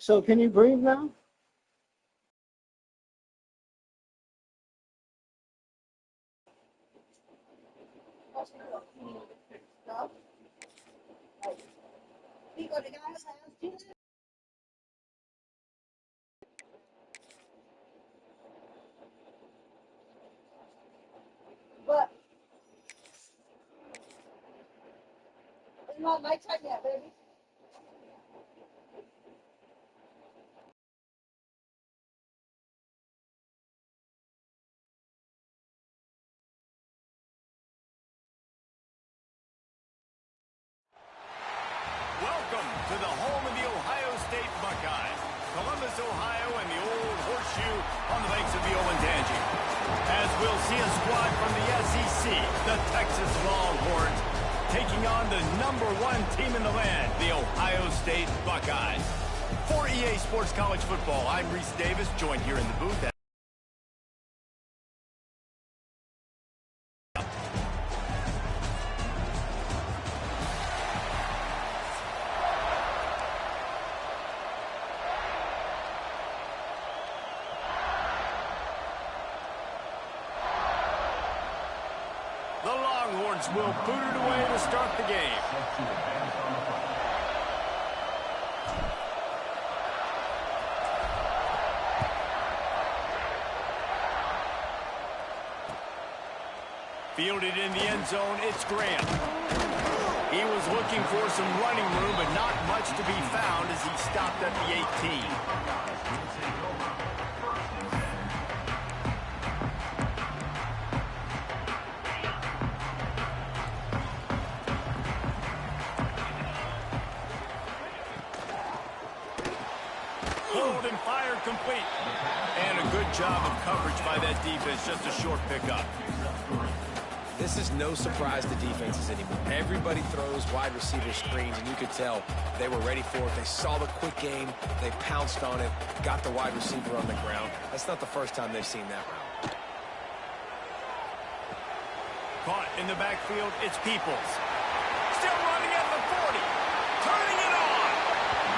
So can you breathe now? But it's not nighttime yet, baby. Welcome to the home of the Ohio State Buckeyes, Columbus, Ohio, and the old horseshoe on the banks of the Olentangy. As we'll see a squad from the SEC, the Texas Longhorns, taking on the #1 team in the land, the Ohio State Buckeyes. For EA Sports College Football, I'm Reese Davis, joined here in the booth. The Longhorns will boot it away to start the game. Fielded in the end zone, it's Graham. He was looking for some running room, but not much to be found as he stopped at the 18. Pulled and fired complete. And a good job of coverage by that defense, just a short pickup. This is no surprise to defenses anymore. Everybody throws wide receiver screens, and you could tell they were ready for it. They saw the quick game. They pounced on it, got the wide receiver on the ground. That's not the first time they've seen that route. Caught in the backfield, it's Peoples. Still running at the 40. Turning it on.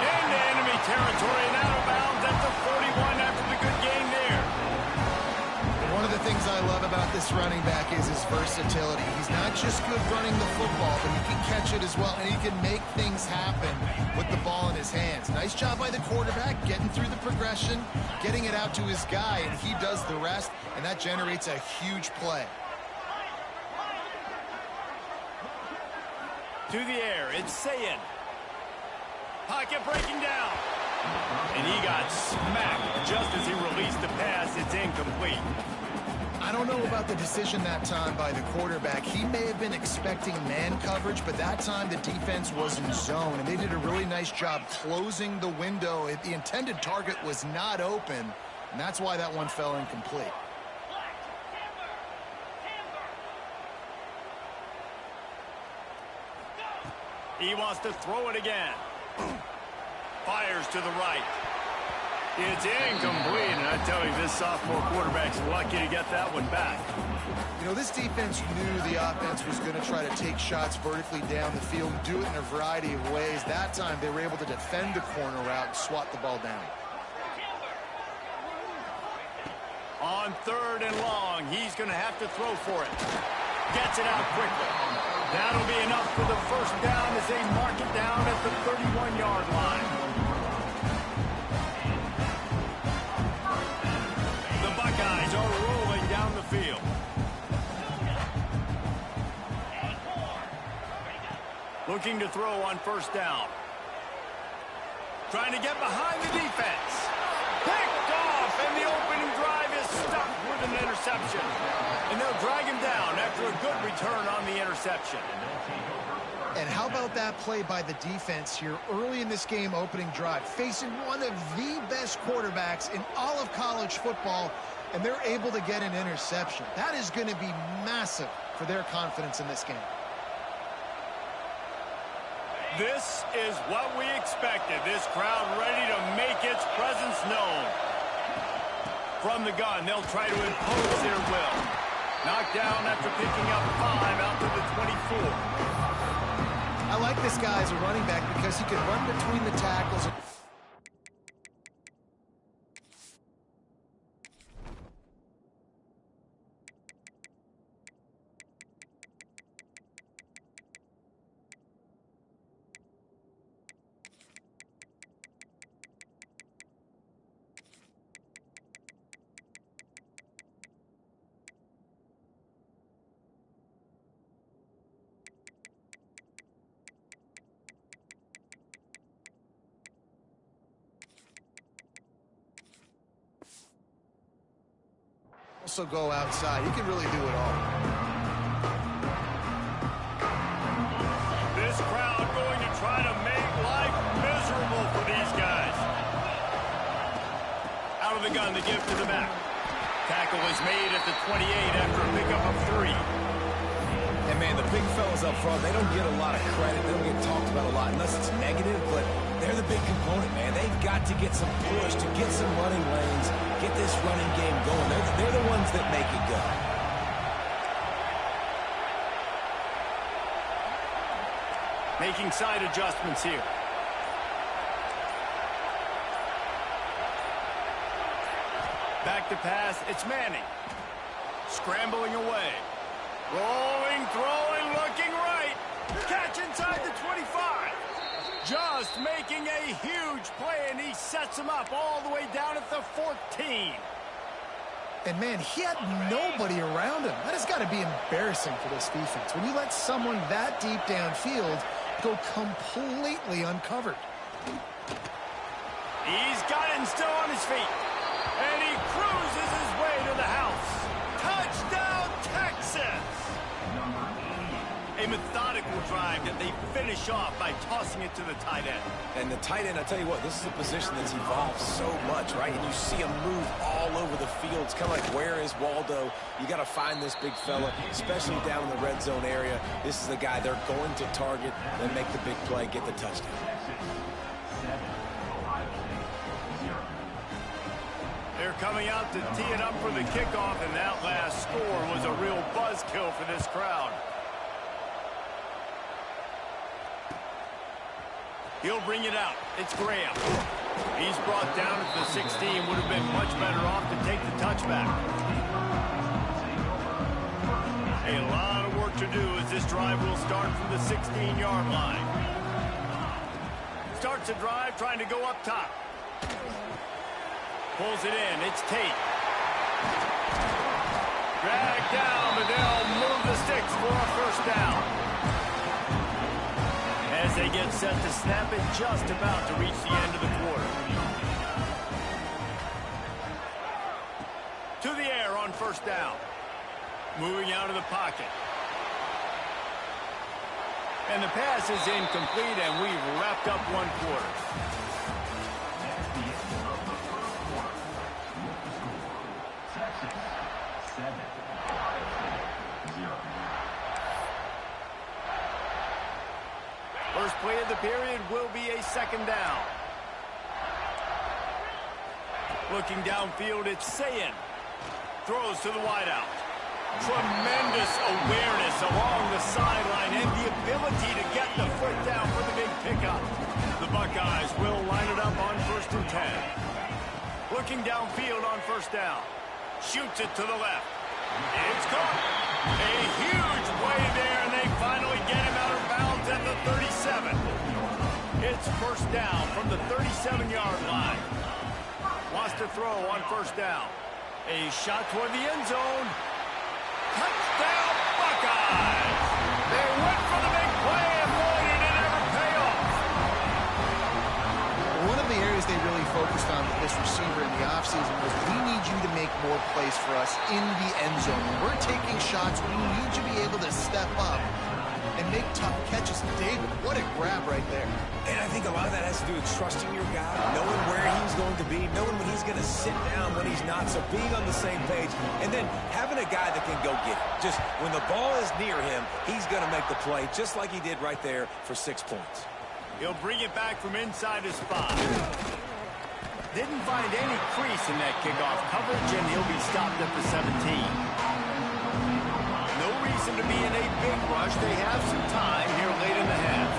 Into enemy territory and out of bounds at the 41 after the good game there. One of the things I love about this running back is his versatility. He's not just good running the football, but he can catch it as well, and he can make things happen with the ball in his hands. Nice job by the quarterback, getting through the progression, getting it out to his guy, and he does the rest, and that generates a huge play. To the air, it's Sayin. Pocket breaking down. And he got smacked just as he released the pass. It's incomplete. I don't know about the decision that time by the quarterback. He may have been expecting man coverage, but that time the defense was in zone, and they did a really nice job closing the window. The intended target was not open, and that's why that one fell incomplete. He wants to throw it again. Fires to the right. It's incomplete, and I tell you, this sophomore quarterback's lucky to get that one back. You know, this defense knew the offense was going to try to take shots vertically down the field and do it in a variety of ways. That time, they were able to defend the corner route and swat the ball down. On 3rd and long, he's going to have to throw for it. Gets it out quickly. That'll be enough for the first down as they mark it down at the 31-yard line. The Buckeyes are rolling down the field. Looking to throw on 1st down. Trying to get behind the defense. Picked off, and the opening drive is stuck with an interception. And they'll drag him down after a good return on the interception. And how about that play by the defense here early in this game opening drive, facing one of the best quarterbacks in all of college football, and they're able to get an interception. That is going to be massive for their confidence in this game. This is what we expected. This crowd ready to make its presence known. From the gun, they'll try to impose their will. Knocked down after picking up 5 out to the 24. I like this guy as a running back because he can run between the tackles. also go outside. He can really do it all. This crowd going to try to make life miserable for these guys. Out of the gun, the give to the back. Tackle is made at the 28 after a pickup of 3. And, man, the big fellas up front, they don't get a lot of credit. They don't get talked about a lot unless it's negative, but they're the big component, man. They've got to get some push, to get some running lanes, get this running game going. They're the ones that make it go. Making side adjustments here. Back to pass, it's Manning. Scrambling away. Rolling, throwing, looking right. Catch inside the 25. Just making a huge play, and he sets him up all the way down at the 14. And, man, he had nobody around him. That has got to be embarrassing for this defense. When you let someone that deep downfield go completely uncovered. He's got it and still on his feet. And he cruises his way to the house. Touchdown, Texas! A methodical drive that they finish off by tossing it to the tight end. And the tight end, I tell you what, this is a position that's evolved so much, right? And you see him move all over the field. It's kind of like, where is Waldo? You got to find this big fella, especially down in the red zone area. This is the guy they're going to target and make the big play, get the touchdown. They're coming out to tee it up for the kickoff, and that last score was a real buzzkill for this crowd. He'll bring it out. It's Graham. He's brought down at the 16. Would have been much better off to take the touchback. A lot of work to do as this drive will start from the 16-yard line. Starts a drive trying to go up top. Pulls it in. It's Tate. Dragged down, but they'll move the sticks for a first down. As they get set to snap it, just about to reach the end of the quarter. To the air on first down. Moving out of the pocket. And the pass is incomplete, and we've wrapped up one quarter. First play of the period will be a second down. Looking downfield, it's Sayin. Throws to the wideout. Tremendous awareness along the sideline and the ability to get the foot down for the big pickup. The Buckeyes will line it up on 1st and 10. Looking downfield on first down. Shoots it to the left. It's caught. A huge play there, and they finally get him out of bounds at the 37. It's first down from the 37-yard line. Wants to throw on first down. A shot toward the end zone. Touchdown, Buckeyes! They went for the big play, and boy, did it ever pay off. One of the areas they really focused on with this receiver in the offseason was, we need you to make more plays for us in the end zone. When we're taking shots, we need you to be able to step up and make tough catches. David, what a grab right there. And I think a lot of that has to do with trusting your guy, knowing where he's going to be, knowing when he's going to sit down, when he's not, so being on the same page, and then having a guy that can go get it. Just when the ball is near him, he's going to make the play, just like he did right there for 6 points. He'll bring it back from inside his spot. Didn't find any crease in that kickoff coverage, and he'll be stopped at the 17. No reason to be in a big rush. They have some time here late in the half.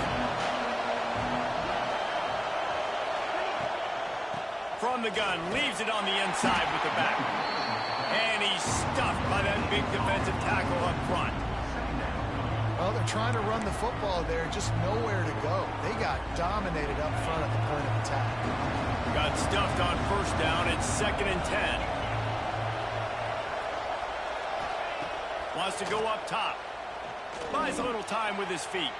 From the gun, leaves it on the inside with the back. And he's stuffed by that big defensive tackle up front. Well, they're trying to run the football there, just nowhere to go. They got dominated up front at the point of attack. Got stuffed on first down. It's 2nd and 10. Wants to go up top. Buys a little time with his feet.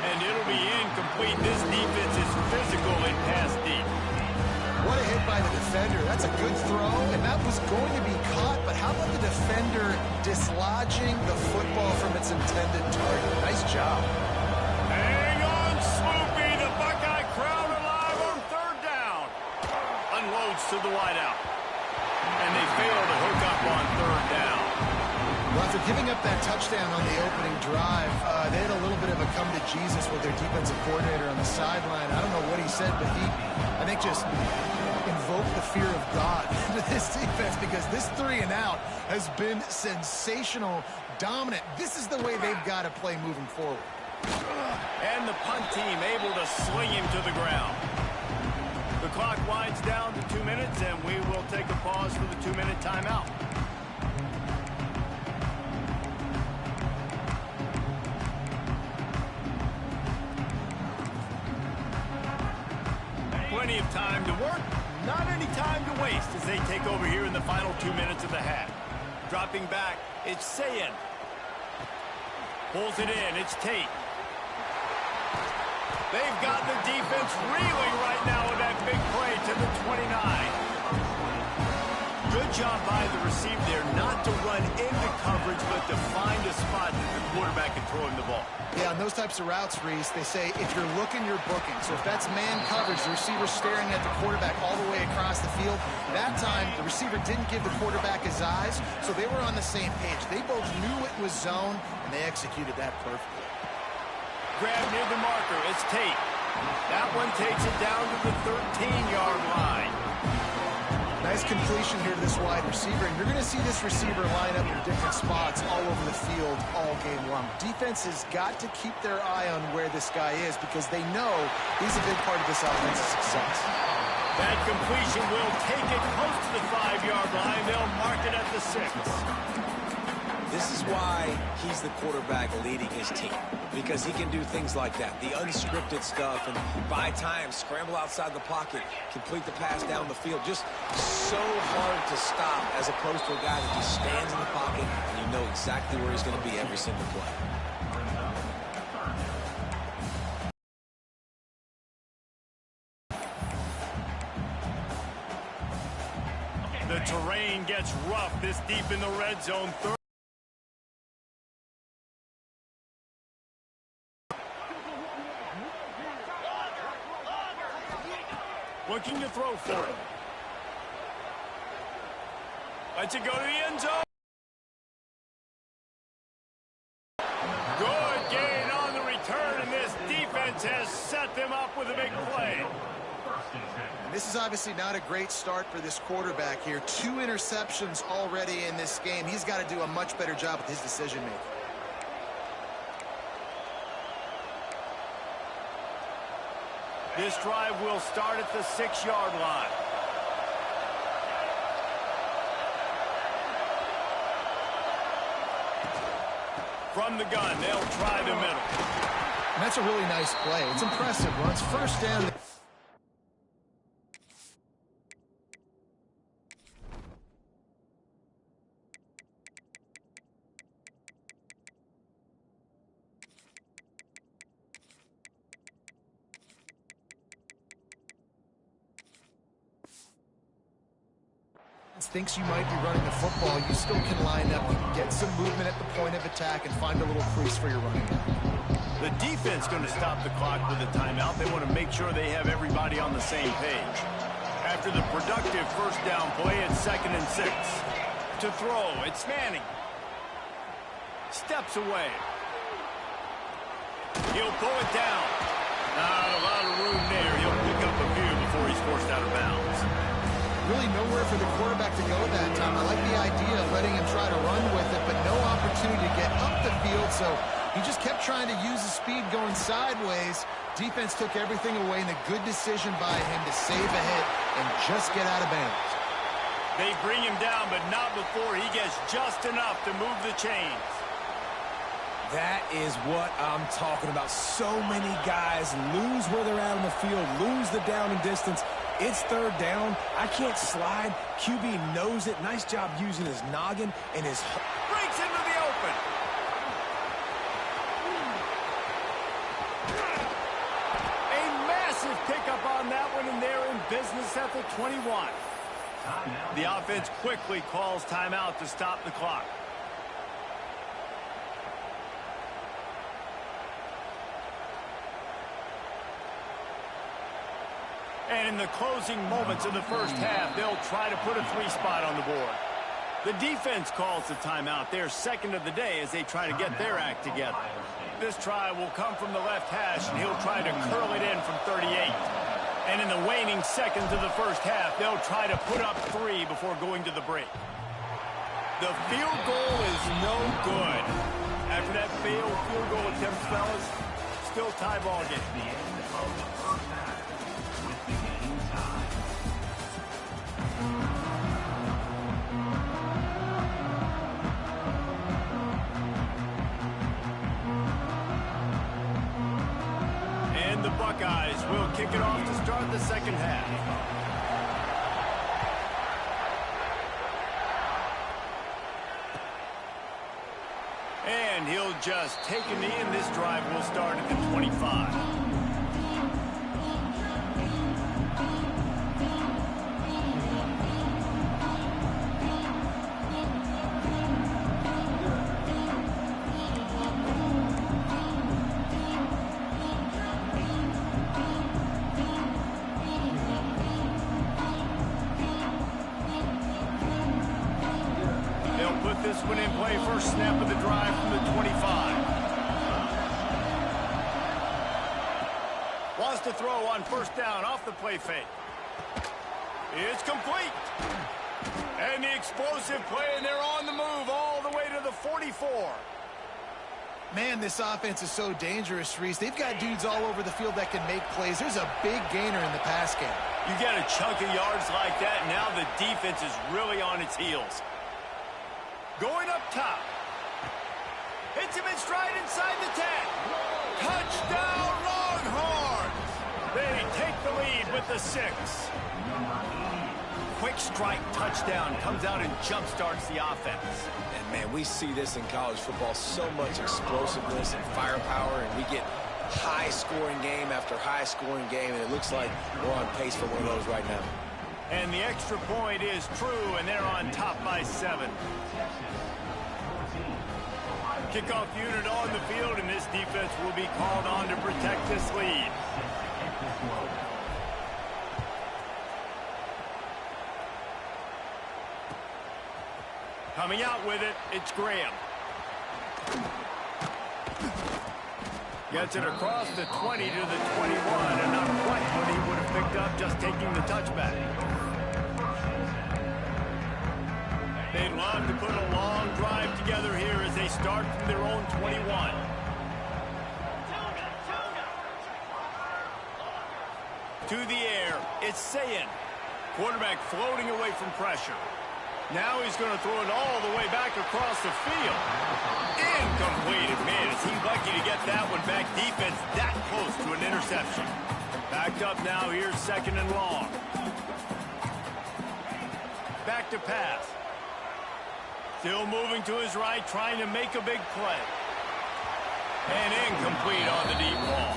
And it'll be incomplete. This defense is physical and pass deep. what a hit by the defender. That's a good throw, and that was going to be caught, but how about the defender dislodging the football from its intended target? Nice job. Hang on, Swoopy. The Buckeye crowd alive on third down. Unloads to the wideout. And they fail to hook up on third down. Well, after giving up that touchdown on the opening drive, they had a little bit of a come to Jesus with their defensive coordinator on the sideline. I don't know what he said, but he, I think, just invoked the fear of God into this defense, because this 3 and out has been sensational, dominant. This is the way they've got to play moving forward. And the punt team able to swing him to the ground. The clock winds down to 2 minutes, and we will take a pause for the 2-minute timeout. Plenty of time to work, not any time to waste as they take over here in the final 2 minutes of the half. Dropping back, it's Sayin. Pulls it in, it's Tate. They've got the defense reeling right now with that big play to the 29. Good job by the receiver there not to run into coverage, but to find a spot that the quarterback can throw him the ball. Yeah, on those types of routes, Reese, they say if you're looking, you're booking. So if that's man coverage, the receiver's staring at the quarterback all the way across the field. That time, the receiver didn't give the quarterback his eyes, so they were on the same page. They both knew it was zone, and they executed that perfectly. Grab near the marker, it's Tate. That one takes it down to the 13-yard line. Nice completion here to this wide receiver, and you're going to see this receiver line up in different spots all over the field all game long. Defense has got to keep their eye on where this guy is, because they know he's a big part of this offensive success. That completion will take it close to the 5-yard line. They'll mark it at the 6. This is why he's the quarterback leading his team, because he can do things like that, the unscripted stuff, and buy time, scramble outside the pocket, complete the pass down the field. Just so hard to stop, as opposed to a guy that just stands in the pocket and you know exactly where he's going to be every single play. The terrain gets rough this deep in the red zone. Looking to throw for it. Lets it go to the end zone. Good gain on the return, and this defense has set them up with a big play. This is obviously not a great start for this quarterback here. 2 interceptions already in this game. He's got to do a much better job with his decision-making. This drive will start at the 6-yard line. From the gun, they'll try the middle. And that's a really nice play. It's impressive. Once first down. Thinks you might be running the football, you still can line up, you can get some movement at the point of attack and find a little crease for your running back. The defense going to stop the clock with a timeout. They want to make sure they have everybody on the same page. After the productive first down play, it's 2nd and 6. To throw, it's Manning. Steps away. He'll pull it down. Not a lot of room there. He'll pick up a few before he's forced out of bounds. Really nowhere for the quarterback to go that time. I like the idea of letting him try to run with it, but no opportunity to get up the field, so he just kept trying to use his speed going sideways. Defense took everything away, and a good decision by him to save a hit and just get out of bounds. They bring him down, but not before he gets just enough to move the chains. That is what I'm talking about. So many guys lose where they're at on the field, lose the down and distance. It's 3rd down. I can't slide. QB knows it. Nice job using his noggin and his... Breaks into the open. A massive pickup on on that one, and they're in business at the 21. The offense quickly calls timeout to stop the clock. And in the closing moments of the first half, they'll try to put a 3-spot on the board. The defense calls the timeout, their second of the day, as they try to get their act together. This try will come from the left hash, and he'll try to curl it in from 38. And in the waning seconds of the first half, they'll try to put up 3 before going to the break. The field goal is no good. After that failed field goal attempt, fellas, still tie ball game. And the Buckeyes will kick it off to start the second half. And he'll just take a knee, and this drive will start at the 25. This one in play, first snap of the drive from the 25. Wants to throw on first down off the play fake. It's complete. And the explosive play, and they're on the move all the way to the 44. Man, this offense is so dangerous, Reese. They've got dudes all over the field that can make plays. There's a big gainer in the pass game. You get a chunk of yards like that, now the defense is really on its heels. Going up top. Hits him in stride inside the 10. Touchdown, Longhorns! They take the lead with the 6. Quick strike touchdown comes out and jump-starts the offense. And, man, we see this in college football, so much explosiveness and firepower, and we get high-scoring game after high-scoring game, and it looks like we're on pace for one of those right now. And the extra point is true, and they're on top by 7. Kickoff unit on the field, and this defense will be called on to protect this lead. Coming out with it, it's Graham. Gets it across the 20 to the 21, and not quite what he would have picked up just taking the touchback. They'd love to put a long drive together here as they start from their own 21. To the air, it's Sayin. Quarterback floating away from pressure. Now he's going to throw it all the way back across the field. Incomplete. Man, is he lucky to get that one back. Defense that close to an interception. Backed up now. Here's second and long. Back to pass. Still moving to his right, trying to make a big play. And incomplete on the deep ball.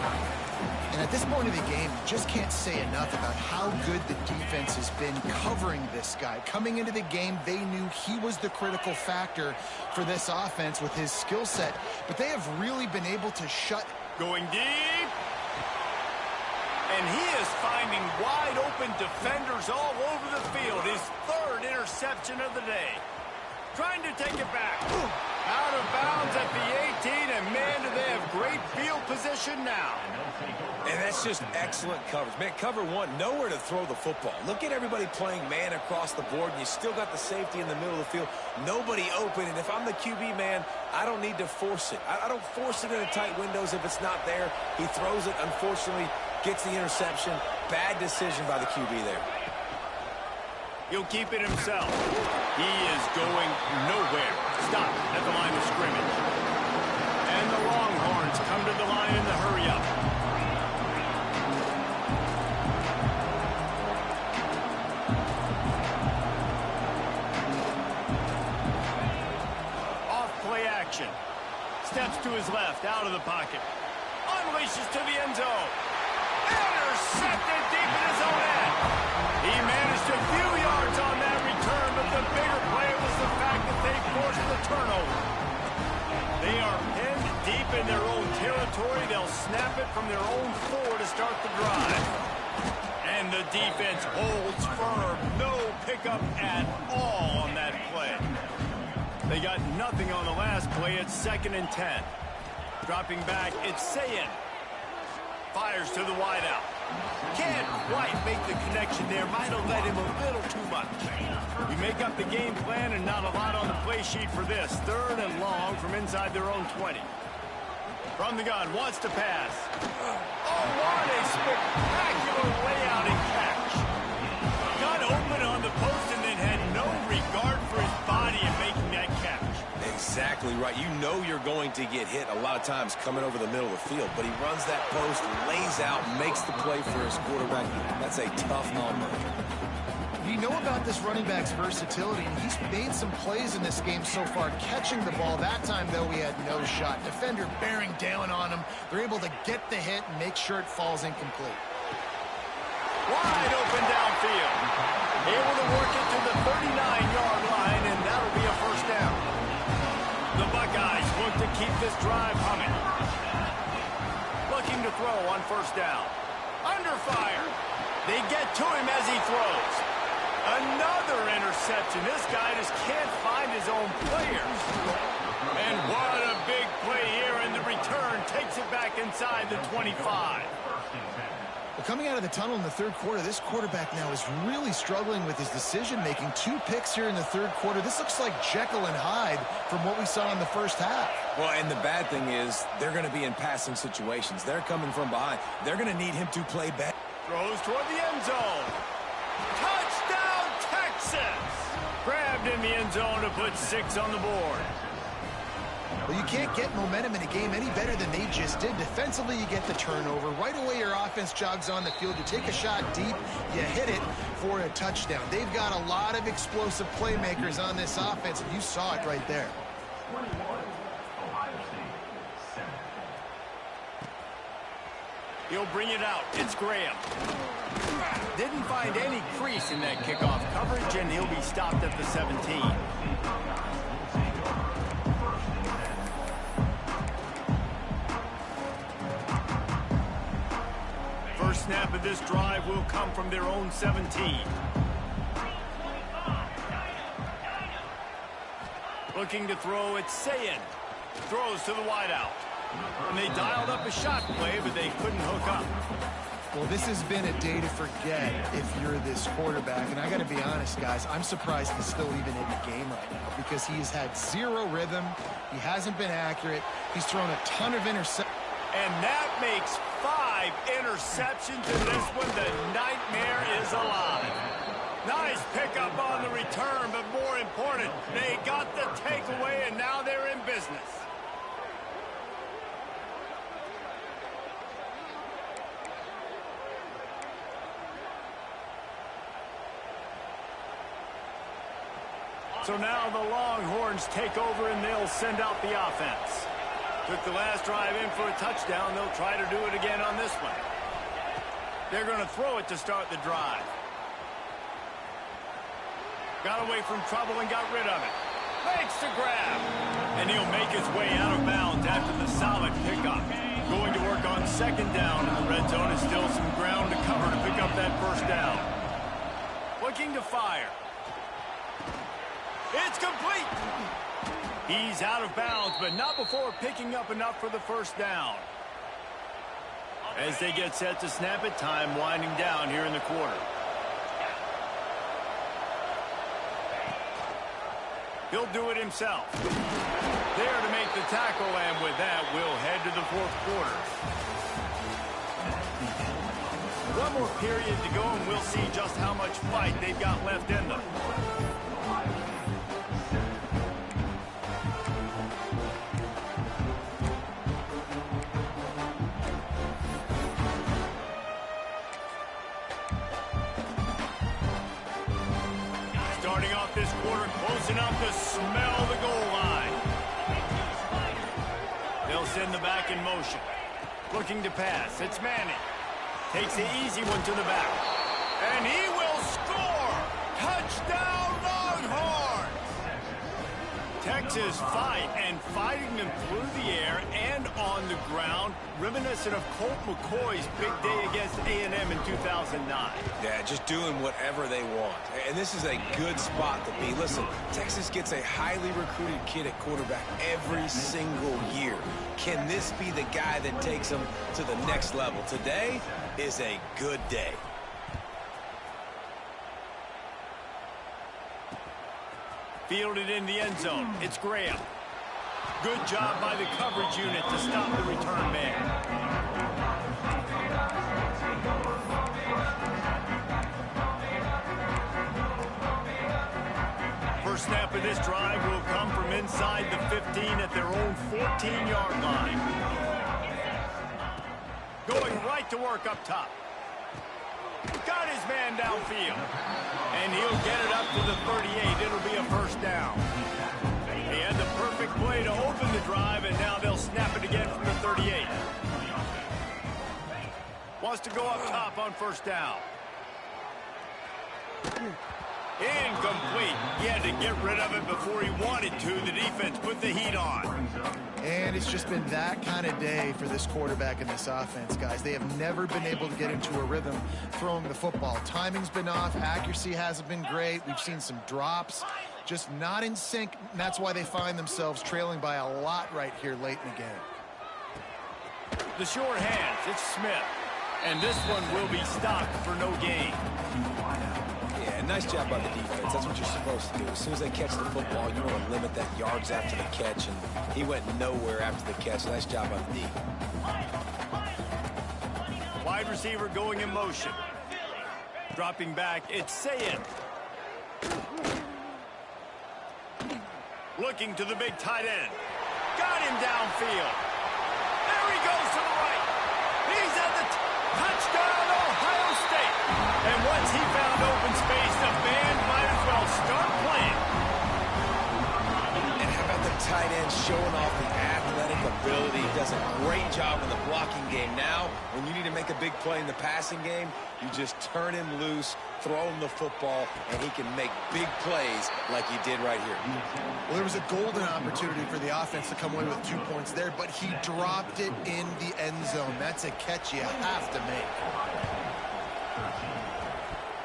And at this point of the game, you just can't say enough about how good the defense has been covering this guy. Coming into the game, they knew he was the critical factor for this offense with his skill set. But they have really been able to shut. Going deep. And he is finding wide open defenders all over the field. His third interception of the day. Trying to take it back. Out of bounds at the 18, and man, do they have great field position now. And that's just excellent coverage. Man, cover one, nowhere to throw the football. Look at everybody playing man across the board, and you still got the safety in the middle of the field. Nobody open, and if I'm the QB, man, I don't need to force it. I don't force it into tight windows if it's not there. He throws it, unfortunately, gets the interception. Bad decision by the QB there. He'll keep it himself. He is going nowhere. Stop at the line of scrimmage. And the Longhorns come to the line in the hurry-up. Off-play action. Steps to his left, out of the pocket. Unleashes to the end zone. Intercepted deep in his own end. He managed a few yards on that return, but the bigger play was the fact that they forced the turnover. They are pinned deep in their own territory. They'll snap it from their own 4 to start the drive. And the defense holds firm. No pickup at all on that play. They got nothing on the last play. It's 2nd and 10. Dropping back, it's Sayin. Fires to the wideout. Can't quite make the connection there. Might have led him a little too much. We make up the game plan and not a lot on the play sheet for this. 3rd and long from inside their own 20. From the gun, wants to pass. Oh, what a spectacular layout and catch. Got open on the post and then had no regard for his body in making that catch. Exactly right. You know you're going to get hit a lot of times coming over the middle of the field, but he runs that post, lays out, makes the play for his quarterback. That's a tough number. You know about this running back's versatility, and he's made some plays in this game so far, catching the ball. That time, though, he had no shot. Defender bearing down on him. They're able to get the hit and make sure it falls incomplete. Wide open downfield. Able to work it to the 39-yard line, and that'll be a first down. The Buckeyes look to keep this drive humming. Looking to throw on first down. Under fire. They get to him as he throws. Another interception. This guy just can't find his own players. And what a big play here, and the return takes it back inside the 25. But coming out of the tunnel in the 3rd quarter, this quarterback now is really struggling with his decision-making. 2 picks here in the 3rd quarter. This looks like Jekyll and Hyde from what we saw in the first half. Well, and the bad thing is they're going to be in passing situations. They're coming from behind. They're going to need him to play better. Throws toward the end zone. Touchdown, Texas! Grabbed in the end zone to put 6 on the board. Well, you can't get momentum in a game any better than they just did. Defensively, you get the turnover. Right away, your offense jogs on the field. You take a shot deep, you hit it for a touchdown. They've got a lot of explosive playmakers on this offense, and you saw it right there. He'll bring it out. It's Graham. Didn't find any crease in that kickoff coverage, and he'll be stopped at the 17. First snap of this drive will come from their own 17. Looking to throw, it's Sayin. Throws to the wideout. And they dialed up a shot play, but they couldn't hook up. Well, this has been a day to forget if you're this quarterback. And I got to be honest, guys, I'm surprised he's still even in the game right now because he's had 0 rhythm. He hasn't been accurate. He's thrown a ton of interceptions. And that makes 5 interceptions in this one. The nightmare is alive. Nice pickup on the return, but more important, they got the takeaway, and now they're in business. So now the Longhorns take over, and they'll send out the offense. Took the last drive in for a touchdown. They'll try to do it again on this one. They're going to throw it to start the drive. Got away from trouble and got rid of it. Makes the grab. And he'll make his way out of bounds after the solid pickup. Going to work on 2nd down in the red zone, and still some ground to cover to pick up that first down. Looking to fire. It's complete. He's out of bounds, but not before picking up enough for the first down. As they get set to snap it, time winding down here in the quarter. He'll do it himself. There to make the tackle, and with that, we'll head to the 4th quarter. One more period to go, and we'll see just how much fight they've got left in them. Starting off this quarter, close enough to smell the goal line. They'll send the back in motion. Looking to pass. It's Manning. Takes the easy one to the back. And he will score! Touchdown, Longhorns! Texas fighting them through the air and on the ground, reminiscent of Colt McCoy's big day against A&M in 2009. Yeah, just doing whatever they want. And this is a good spot to be. Listen, Texas gets a highly recruited kid at quarterback every single year. Can this be the guy that takes them to the next level? Today is a good day. Fielded in the end zone. It's Graham. Good job by the coverage unit to stop the return man. First snap of this drive will come from inside the 15 at their own 14-yard line. Going right to work up top. Got his man downfield. And he'll get it up to the 38. It'll be a first down. He had the perfect play to open the drive, and now they'll snap it again from the 38. Wants to go up top on first down. Incomplete. He had to get rid of it before he wanted to. The defense put the heat on. And it's just been that kind of day for this quarterback and this offense, guys. They have never been able to get into a rhythm throwing the football. Timing's been off. Accuracy hasn't been great. We've seen some drops. Just not in sync, and that's why they find themselves trailing by a lot right here late in the game. The short hands, it's Smith. And this one will be stopped for no gain. Yeah, nice job by the defense. That's what you're supposed to do. As soon as they catch the football, you want to limit that yards after the catch, and he went nowhere after the catch. Nice job by the D. Wide receiver going in motion. Dropping back, it's Sayin. Looking to the big tight end. Got him downfield. There he goes to the right. He's at the touchdown, Ohio State. And once he found open space, the band might as well start playing. And how about the tight end showing off the athletic ability? He does a great job in the blocking game. Now, when you need to make a big play in the passing game, you just turn him loose, throw him the football, and he can make big plays like he did right here. Well, there was a golden opportunity for the offense to come away with 2 points there, but he dropped it in the end zone. That's a catch you have to make.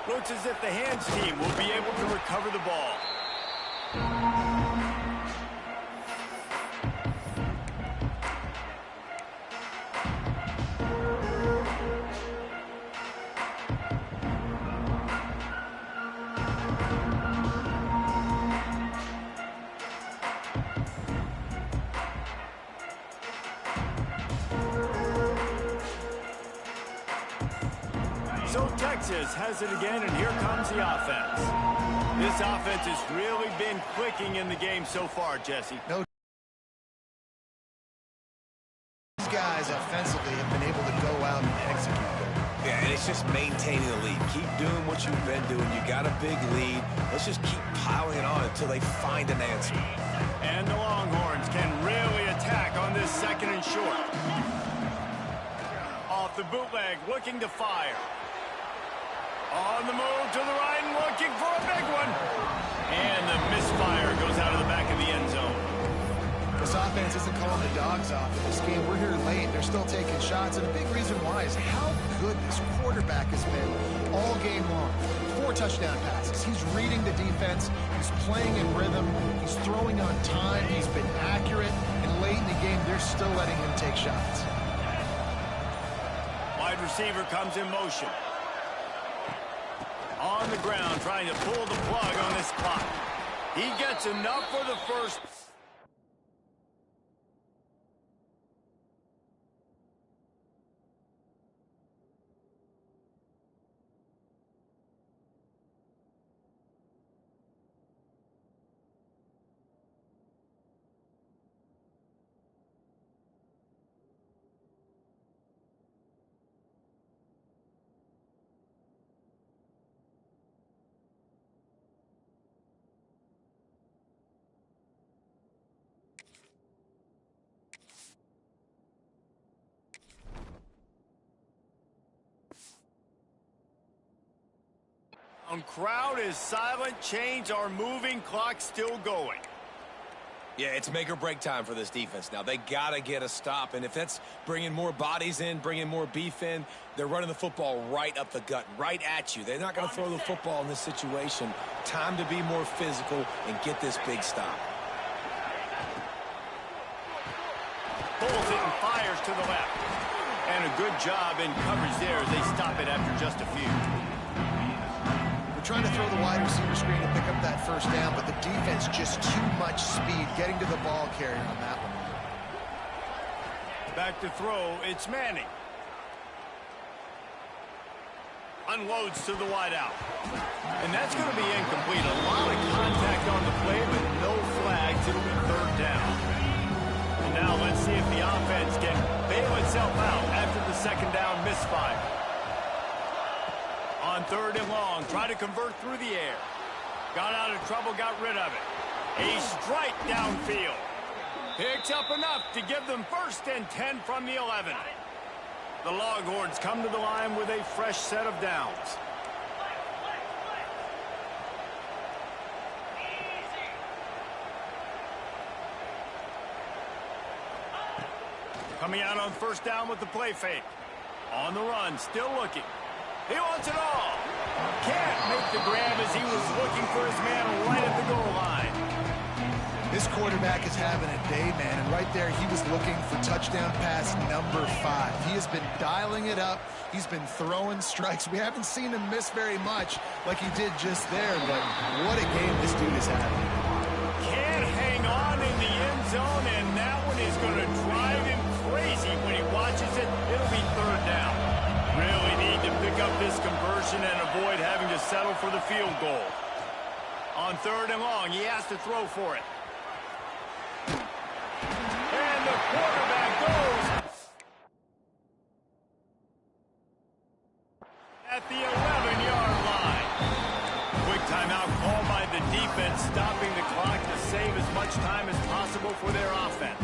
Looks as if the hands team will be able to recover the ball. So Texas has it again, and here comes the offense. This offense has really been clicking in the game so far, Jesse. No, these guys offensively have been able to go out and execute. Yeah, and it's just maintaining the lead. Keep doing what you've been doing. You got a big lead. Let's just keep piling it on until they find an answer. And the Longhorns can really attack on this second and short. Off the bootleg, looking to fire. On the move to the right and looking for a big one. And the misfire goes out of the back of the end zone. This offense isn't calling the dogs off in this game. We're here late. They're still taking shots. And a big reason why is how good this quarterback has been all game long. 4 touchdown passes. He's reading the defense. He's playing in rhythm. He's throwing on time. He's been accurate. And late in the game, they're still letting him take shots. Wide receiver comes in motion. On the ground, trying to pull the plug on this clock. He gets enough for the first. Crowd is silent. Chains are moving. Clock still going. Yeah, it's make or break time for this defense now. They got to get a stop, and if that's bringing more bodies in, bringing more beef in, they're running the football right up the gut, right at you. They're not going to throw the football in this situation. Time to be more physical and get this big stop. Pulls it and fires to the left. And a good job in coverage there as they stop it after just a few. We're trying to throw the wide receiver screen to pick up that first down, but the defense just too much speed getting to the ball carrier on that one. Back to throw, it's Manning. Unloads to the wideout. And that's going to be incomplete. A lot of contact on the play, but no flags. It'll be third down. And now let's see if the offense can bail itself out after the second down misfire. On third and long, try to convert through the air. Got out of trouble, got rid of it. A strike downfield. Picks up enough to give them first and 10 from the 11. The Longhorns come to the line with a fresh set of downs. Coming out on first down with the play fake. On the run, still looking. He wants it all. Can't make the grab as he was looking for his man right at the goal line. This quarterback is having a day, man, and right there he was looking for touchdown pass number 5. He has been dialing it up. He's been throwing strikes. We haven't seen him miss very much like he did just there, but what a game this dude is having. Can't hang on in the end zone, and that one is going to drive him crazy when he watches it. It'll be third down. Really need to pick up this conversion and avoid having to settle for the field goal. On third and long, he has to throw for it. And the quarterback goes at the 11-yard line. Quick timeout called by the defense, stopping the clock to save as much time as possible for their offense.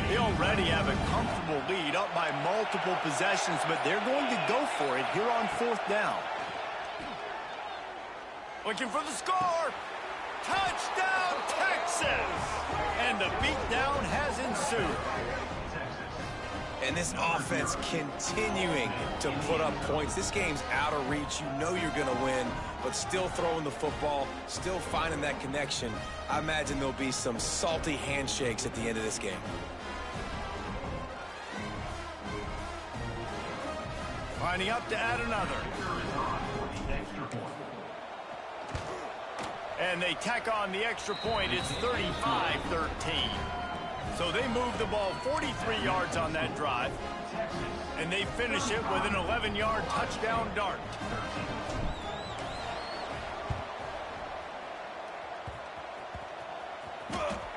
They already have a comfortable lead up by multiple possessions, but they're going to go for it here on fourth down. Looking for the score. Touchdown, Texas! And the beatdown has ensued. And this offense continuing to put up points. This game's out of reach. You know you're going to win, but still throwing the football, still finding that connection. I imagine there'll be some salty handshakes at the end of this game. Lining up to add another. And they tack on the extra point. It's 35-13. So they move the ball 43 yards on that drive. And they finish it with an 11-yard touchdown dart.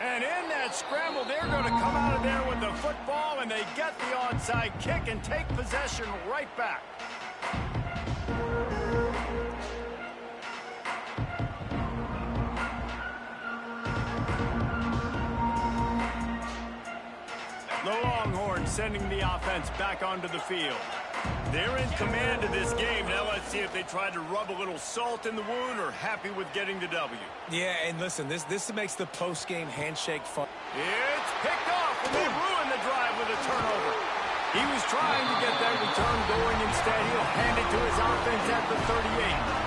And in that scramble, they're going to come out of there with the football, and they get the onside kick and take possession right back. The Longhorns sending the offense back onto the field. They're in command of this game. Now let's see if they try to rub a little salt in the wound or happy with getting the W. Yeah, and listen, this makes the post-game handshake fun. It's picked off, and they ruin the drive with a turnover. He was trying to get that return going. Instead, he'll hand it to his offense at the 38.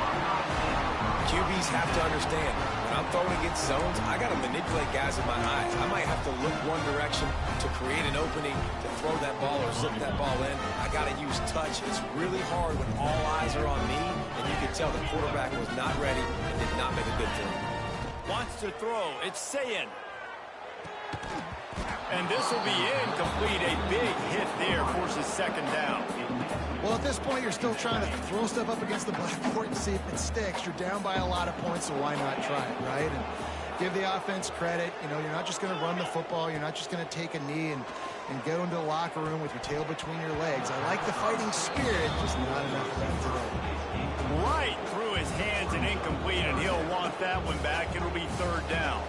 QBs have to understand, when I'm throwing against zones, I got to manipulate guys with my eyes. I might have to look one direction to create an opening, to throw that ball or zip that ball in. I got to use touch. It's really hard when all eyes are on me, and you can tell the quarterback was not ready and did not make a good throw. Wants to throw. It's Sayin. And this will be incomplete. A big hit there forces second down. Well, at this point, you're still trying to throw stuff up against the blackboard and see if it sticks. You're down by a lot of points, so why not try it, right? And give the offense credit. You know, you're not just going to run the football. You're not just going to take a knee and go into the locker room with your tail between your legs. I like the fighting spirit, just not enough of that today. Right through his hands It's an incomplete, and he'll want that one back. It'll be third down.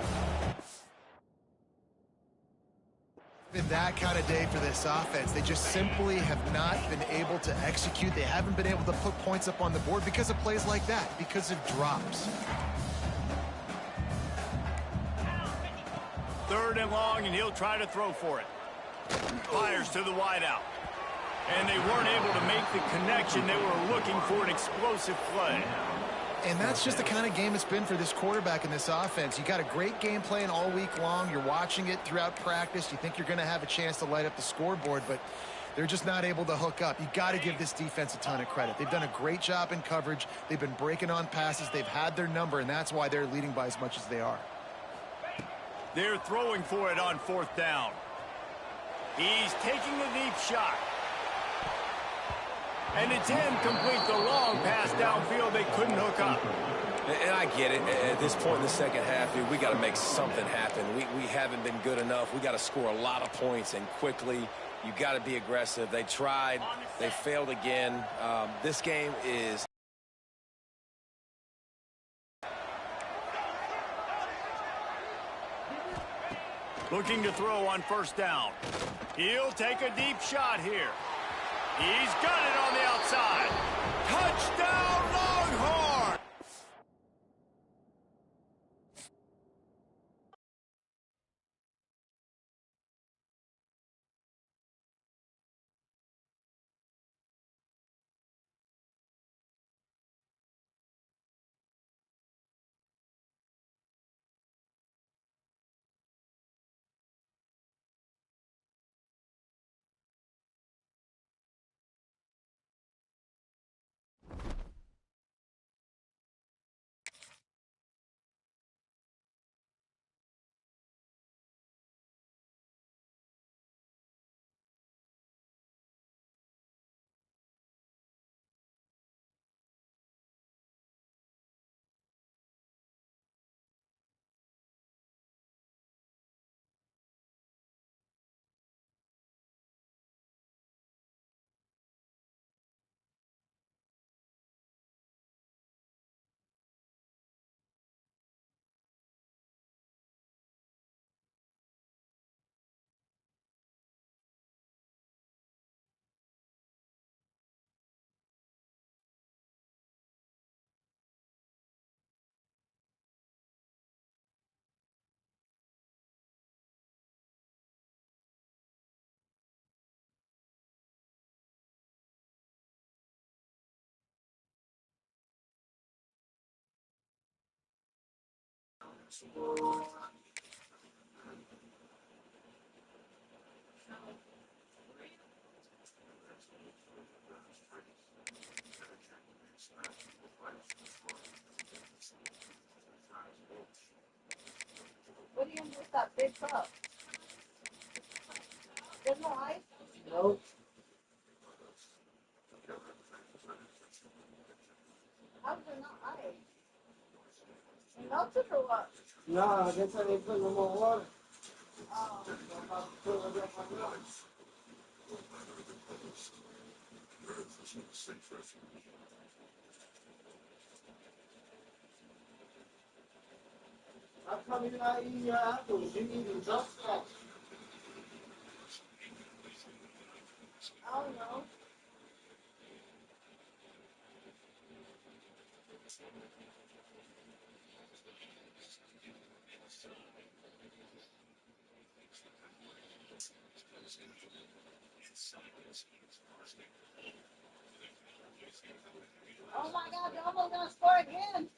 Been that kind of day for this offense. They just simply have not been able to execute. They haven't been able to put points up on the board because of plays like that, because of drops. Third and long, and he'll try to throw for it. Fires to the wideout. And they weren't able to make the connection. They were looking for an explosive play. And that's just the kind of game it's been for this quarterback in this offense. You got a great game plan all week long. You're watching it throughout practice. You think you're going to have a chance to light up the scoreboard, but they're just not able to hook up. You got to give this defense a ton of credit. They've done a great job in coverage. They've been breaking on passes. They've had their number, and that's why they're leading by as much as they are. They're throwing for it on fourth down. He's taking the deep shot. And it's incomplete. The long pass downfield, they couldn't hook up. And I get it. At this point in the second half, dude, we got to make something happen. We haven't been good enough. We got to score a lot of points and quickly. You got to be aggressive. They tried. They failed again. This game is... Looking to throw on first down. He'll take a deep shot here. He's got it on the outside. Touchdown, Longhorns! What are you gonna do with that big cup? There's no ice? Nope. How's there not ice? It melted or what? Nah, that's how they put no more water. Oh. How come you're not eating your apples? You eating junk stuff. I don't know. Oh my God, they're almost gonna score again.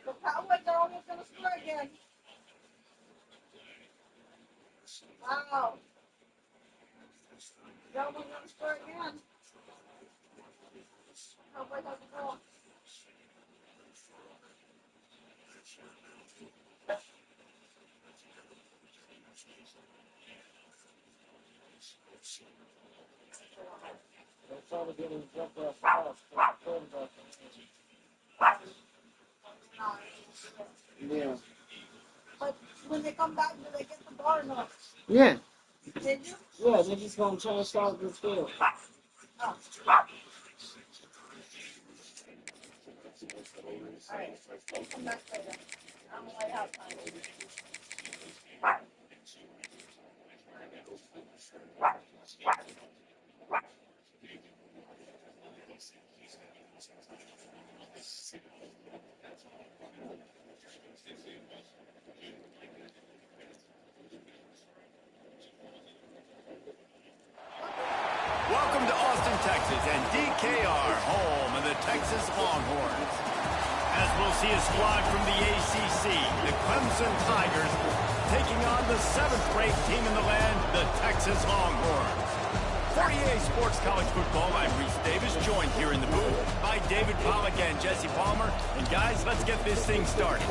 The Cowboys are almost gonna score again. Wow. They're almost gonna score again. Cowboys have the ball. They're trying to get him to jump that fast. Yeah. But when they come back, do they get the ball or not? Yeah. Did you? Yeah, they're just going to try to stop this field. Oh. Alright, we'll come back later. I'm way out time. Welcome to Austin, Texas, and DKR, home of the Texas Longhorns. As we'll see a squad from the ACC, the Clemson Tigers, taking on the 7th-ranked team in the land, the Texas Longhorns. For EA Sports College Football, I'm Reese Davis, joined here in the booth by David Pollack and Jesse Palmer. And guys, let's get this thing started.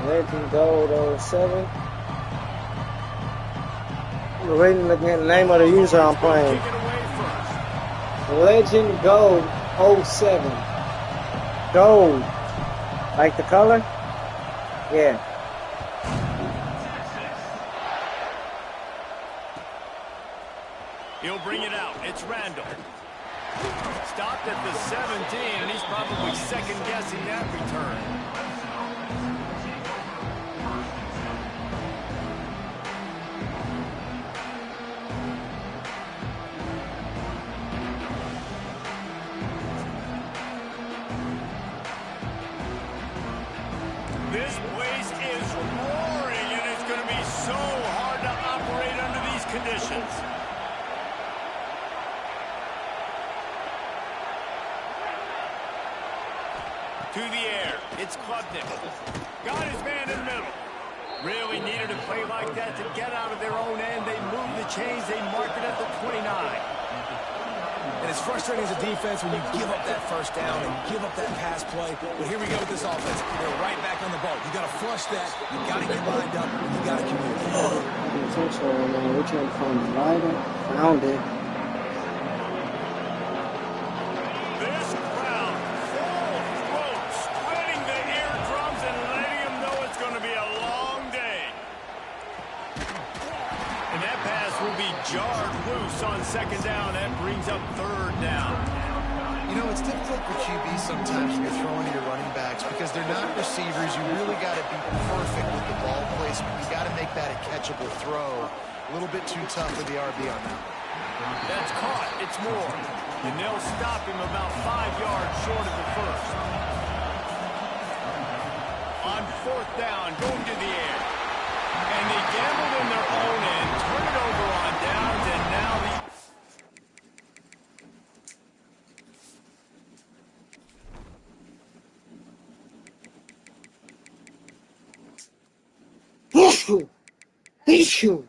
Legend Gold 07. I'm reading the name of the user I'm playing. Kick it away first. Legend Gold 07. Gold. Like the color? Yeah. He'll bring it out. It's Randall. Stopped at the 17, and he's probably second-guessing that return. This place is roaring, and it's going to be so hard to operate under these conditions. To the air, it's Klubnik. Got his man in the middle. Really needed a play like that to get out of their own end. They move the chains, they mark it at the 29. And it's frustrating as a defense when you give up that first down and give up that pass play. But here we go with this offense. They're right back on the ball. You got to flush that. You got to get lined up. You got to communicate. Intentional, man. We're trying to find the rider. Found it. This crowd, full throat, splitting the eardrums and letting them know it's going to be a long day. And that pass will be jarred loose on second down. That brings up third down. You know, it's difficult for QB sometimes when you're throwing to your running backs because they're not receivers. You really got to be perfect with the ball placement. You got to make that a catchable throw. A little bit too tough for the RB on that. That's caught. It's more. And they'll stop him about 5 yards short of the first. On fourth down, going to the air. And they gambled in their own end, turn it over on downs, and now the... Issue. Issue.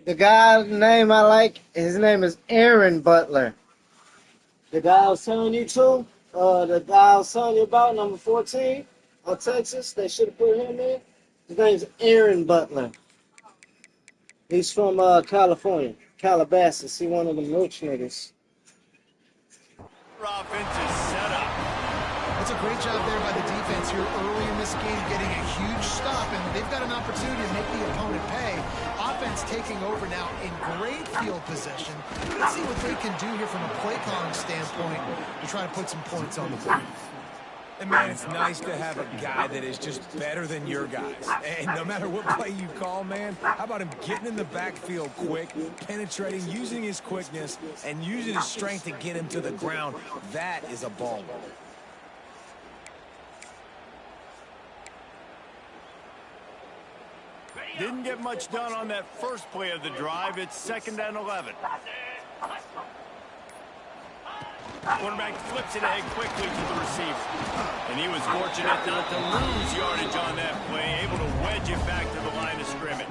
The guy's name I like, his name is Aaron Butler. The guy I was telling you to, the guy I was telling you about, number 14, on Texas, they should have put him in. His name's Aaron Butler. He's from California, Calabasas. He one of them rich niggas. Offense is set up. That's a great job there by the defense here early in this game, getting a huge stop, and they've got an opportunity to make the opponent pay. Offense taking over now in great field possession. Let's see what they can do here from a play calling standpoint to try to put some points on the board. And, man, it's nice to have a guy that is just better than your guys. And no matter what play you call, man, how about him getting in the backfield quick, penetrating, using his quickness, and using his strength to get him to the ground. That is a baller. Didn't get much done on that first play of the drive. It's 2nd and 11. Quarterback flips it ahead quickly to the receiver. And he was fortunate not to lose yardage on that play, able to wedge it back to the line of scrimmage.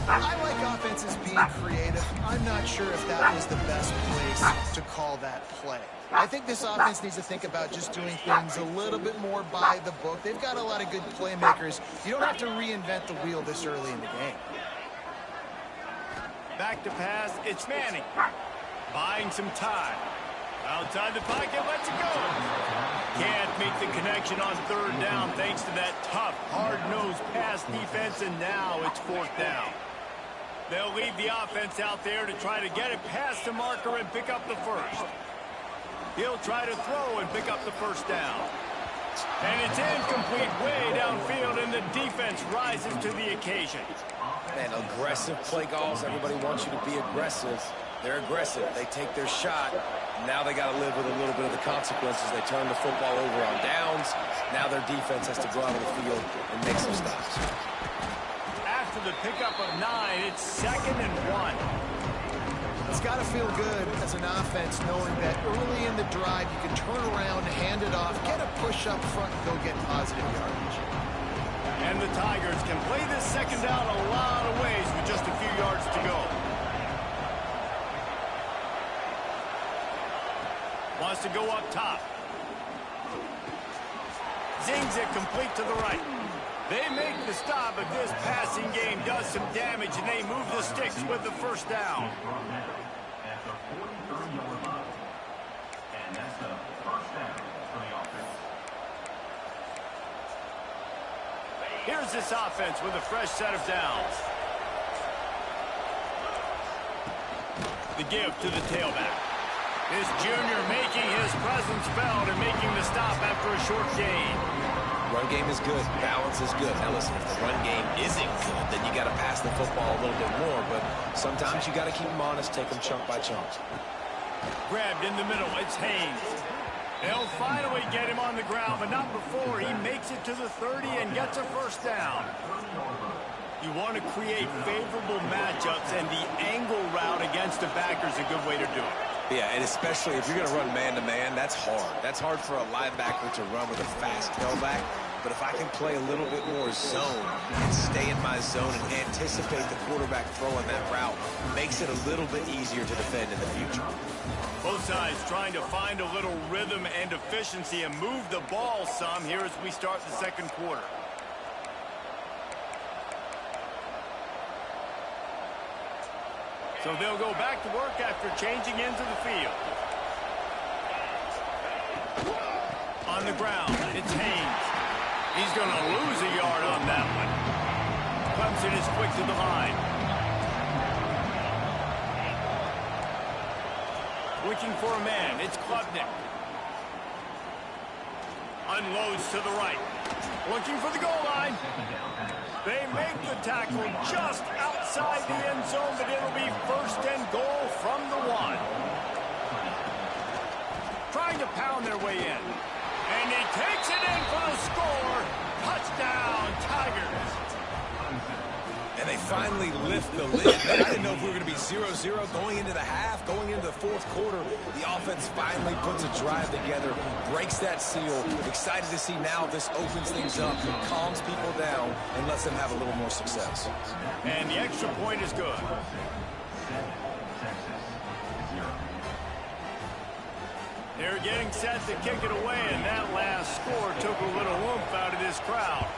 I like offenses being creative. I'm not sure if that was the best place to call that play. I think this offense needs to think about just doing things a little bit more by the book. They've got a lot of good playmakers. You don't have to reinvent the wheel this early in the game. Back to pass, it's Manning. Buying some time. Outside the pocket, lets it go. Can't make the connection on 3rd down thanks to that tough, hard-nosed pass defense, and now it's 4th down. They'll leave the offense out there to try to get it past the marker and pick up the first. He'll try to throw and pick up the 1st down. And it's incomplete way downfield, and the defense rises to the occasion. And aggressive play calls. Everybody wants you to be aggressive. They're aggressive. They take their shot. Now they got to live with a little bit of the consequences. They turn the football over on downs. Now their defense has to go out on the field and make some stops. After the pickup of 9, it's 2nd and 1. It's got to feel good as an offense knowing that early in the drive you can turn around, hand it off, get a push up front, and go get positive yardage. And the Tigers can play this 2nd down a lot of ways with just a few yards to go. Wants to go up top. Zings it complete to the right. They make the stop, but this passing game does some damage, and they move the sticks with the 1st down. Here's this offense with a fresh set of downs. The give to the tailback. This junior making his presence felt and making the stop after a short gain. Run game is good. Balance is good. Now listen, if the run game isn't good, then you got to pass the football a little bit more. But sometimes you got to keep them honest, take them chunk by chunk. Grabbed in the middle. It's Haynes. They'll finally get him on the ground, but not before he makes it to the 30 and gets a 1st down. You want to create favorable matchups, and the angle route against the backer is a good way to do it. Yeah, and especially if you're going to run man-to-man, that's hard. That's hard for a linebacker to run with a fast tailback. But if I can play a little bit more zone and stay in my zone and anticipate the quarterback throwing that route, makes it a little bit easier to defend in the future. Both sides trying to find a little rhythm and efficiency and move the ball some here as we start the 2nd quarter. So they'll go back to work after changing into the field. On the ground, it's Haynes. He's going to lose a yard on that one. Clemson is quick to the line. Looking for a man, it's Klubnik. Unloads to the right. Looking for the goal line. They make the tackle just outside the end zone, but it'll be 1st and goal from the 1. Trying to pound their way in. And he takes it in for the score. Touchdown, Tigers. And they finally lift the lid. I didn't know if we were going to be 0-0 going into the half, going into the 4th quarter. The offense finally puts a drive together, breaks that seal. Excited to see now this opens things up, calms people down, and lets them have a little more success. And the extra point is good. They're getting set to kick it away, and that last score took a little oomph out of this crowd.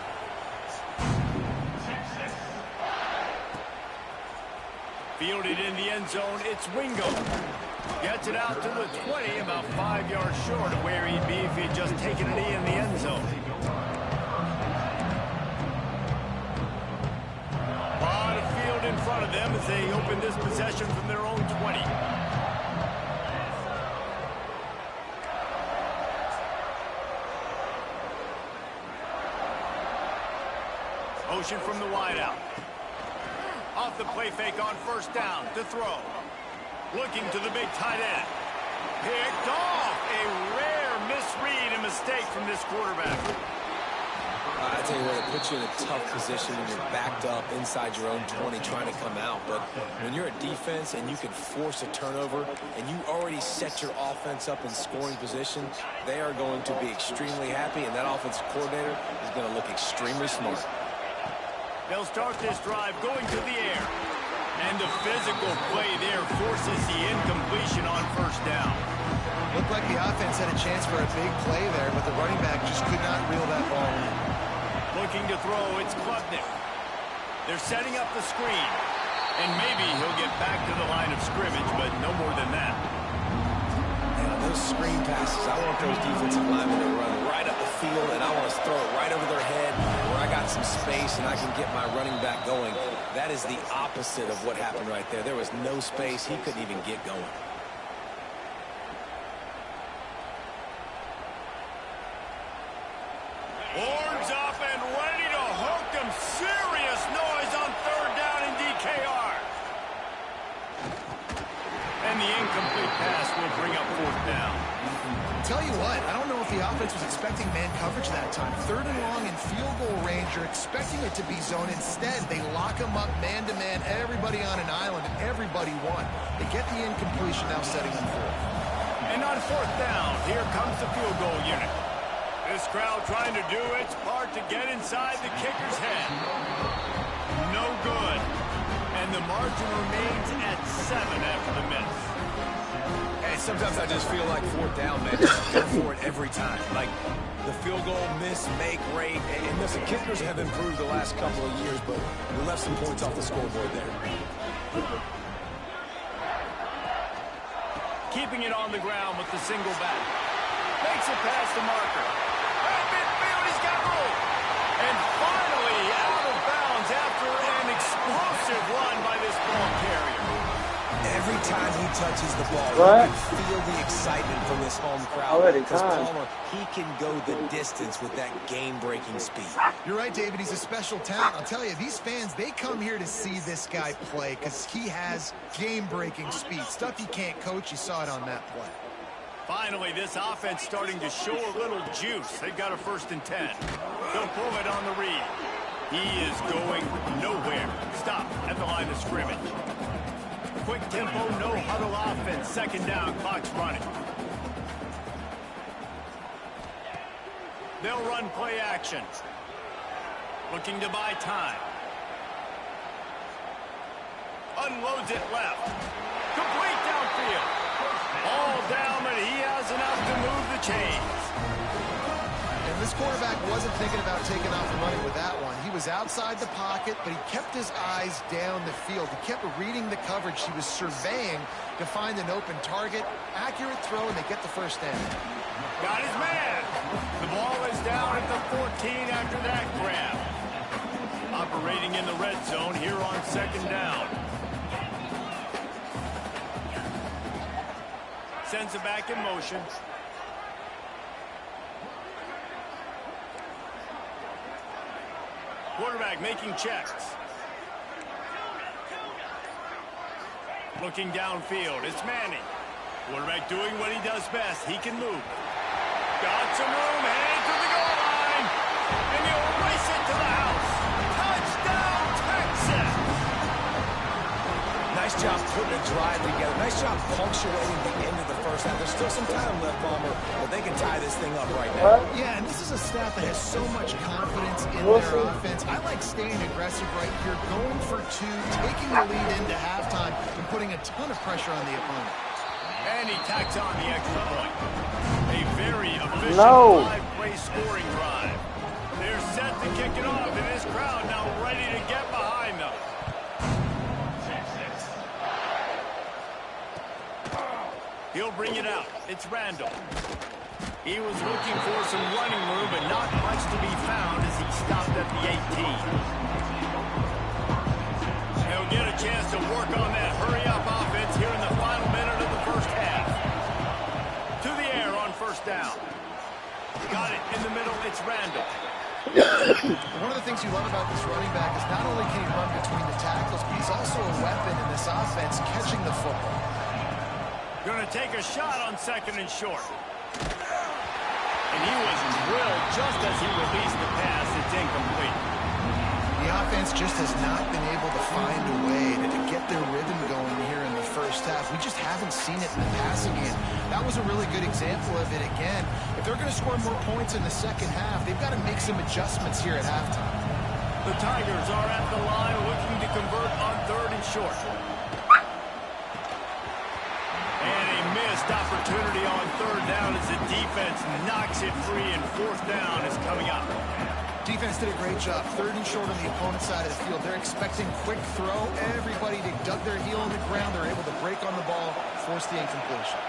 Fielded in the end zone, it's Wingo. Gets it out to the 20, about 5 yards short of where he'd be if he'd just taken it in the end zone. A lot of field in front of them as they open this possession from their own 20. Motion from the wideout. Off the play fake on first down to throw. Looking to the big tight end. Picked off. A rare misread and mistake from this quarterback. I tell you what, it puts you in a tough position when you're backed up inside your own 20 trying to come out. But when you're a defense and you can force a turnover and you already set your offense up in scoring position, they are going to be extremely happy, and that offensive coordinator is going to look extremely smart. They'll start this drive going to the air. And the physical play there forces the incompletion on first down. Looked like the offense had a chance for a big play there, but the running back just could not reel that ball in. Looking to throw, it's Klubnik. They're setting up the screen. And maybe he'll get back to the line of scrimmage, but no more than that. And those screen passes, I want those defensive linemen to run right up the field, and I want to throw it right over their head where I got some space and I can get my running back going. That is the opposite of what happened right there. There was no space. He couldn't even get going. Horns up and ready to hook them. Serious noise on third down in DKR. And the incomplete pass will bring up fourth down. Tell you what, I don't know if the offense was expecting man coverage that time. Third and long in field goal range, you're expecting it to be zone. Instead, they lock them up man-to-man, everybody on an island, and everybody won. They get the incompletion, now setting them fourth. And on fourth down, here comes the field goal unit. This crowd trying to do its part to get inside the kicker's head. No good. And the margin remains at 7 after the miss. Hey, sometimes I just feel like fourth down, man. Just go for it every time. Like the field goal miss, make rate. And listen, kickers have improved the last couple of years, but we left some points off the scoreboard there. Keeping it on the ground with the single back. Makes it past the marker. At midfield, he's got room. And finally out of bounds after an explosive run by this ball carrier. Every time he touches the ball, What? you can feel the excitement from this home crowd. Already Because time. Palmer, he can go the distance with that game-breaking speed. You're right, David. He's a special talent. I'll tell you, these fans, they come here to see this guy play because he has game-breaking speed. Stuff you can't coach. You saw it on that play. Finally, this offense starting to show a little juice. They've got a 1st and 10. They'll pull it on the read. He is going nowhere. Stop at the line of scrimmage. Quick tempo, no huddle offense. 2nd down, clock's running. They'll run play action. Looking to buy time. Unloads it left. Complete downfield. All down, but he has enough to move the chains. And this quarterback wasn't thinking about taking off and running with that one. He was outside the pocket, but he kept his eyes down the field. He kept reading the coverage. He was surveying to find an open target. Accurate throw, and they get the 1st down. Got his man. The ball is down at the 14 after that grab. Operating in the red zone here on 2nd down. Sends it back in motion. Quarterback making checks. Looking downfield. It's Manning. Quarterback doing what he does best. He can move. Got some room. Headed to the goal line. And he'll race it to the house. Touchdown, Texas. Nice job putting a drive together. Nice job punctuating the end of the first half. There's still some time left, Palmer, but they can tie this thing up right now. Yeah, and this is a staff that has so much confidence in their offense. I like staying aggressive right here, going for 2, taking the lead into halftime, and putting a ton of pressure on the opponent. And he tacks on the extra point. A very efficient 5-play scoring drive. They're set to kick it off, and this crowd now ready to get behind them. He'll bring it out. It's Randall. He was looking for some running room, but not much to be found as he stopped at the 18. He'll get a chance to work on that hurry-up offense here in the final minute of the first half. To the air on 1st down. Got it in the middle. It's Randall. One of the things you love about this running back is not only can he run between the tackles, but he's also a weapon in this offense catching the football. Going to take a shot on 2nd and short. And he was drilled just as he released the pass. It's incomplete. The offense just has not been able to find a way to get their rhythm going here in the first half. We just haven't seen it in the passing game. That was a really good example of it again. If they're going to score more points in the second half, they've got to make some adjustments here at halftime. The Tigers are at the line looking to convert on 3rd and short. And a missed opportunity on 3rd down as the defense knocks it free, and 4th down is coming up. Defense did a great job. 3rd and short on the opponent's side of the field. They're expecting quick throw. Everybody, they dug their heel in the ground. They're able to break on the ball, force the incompletion.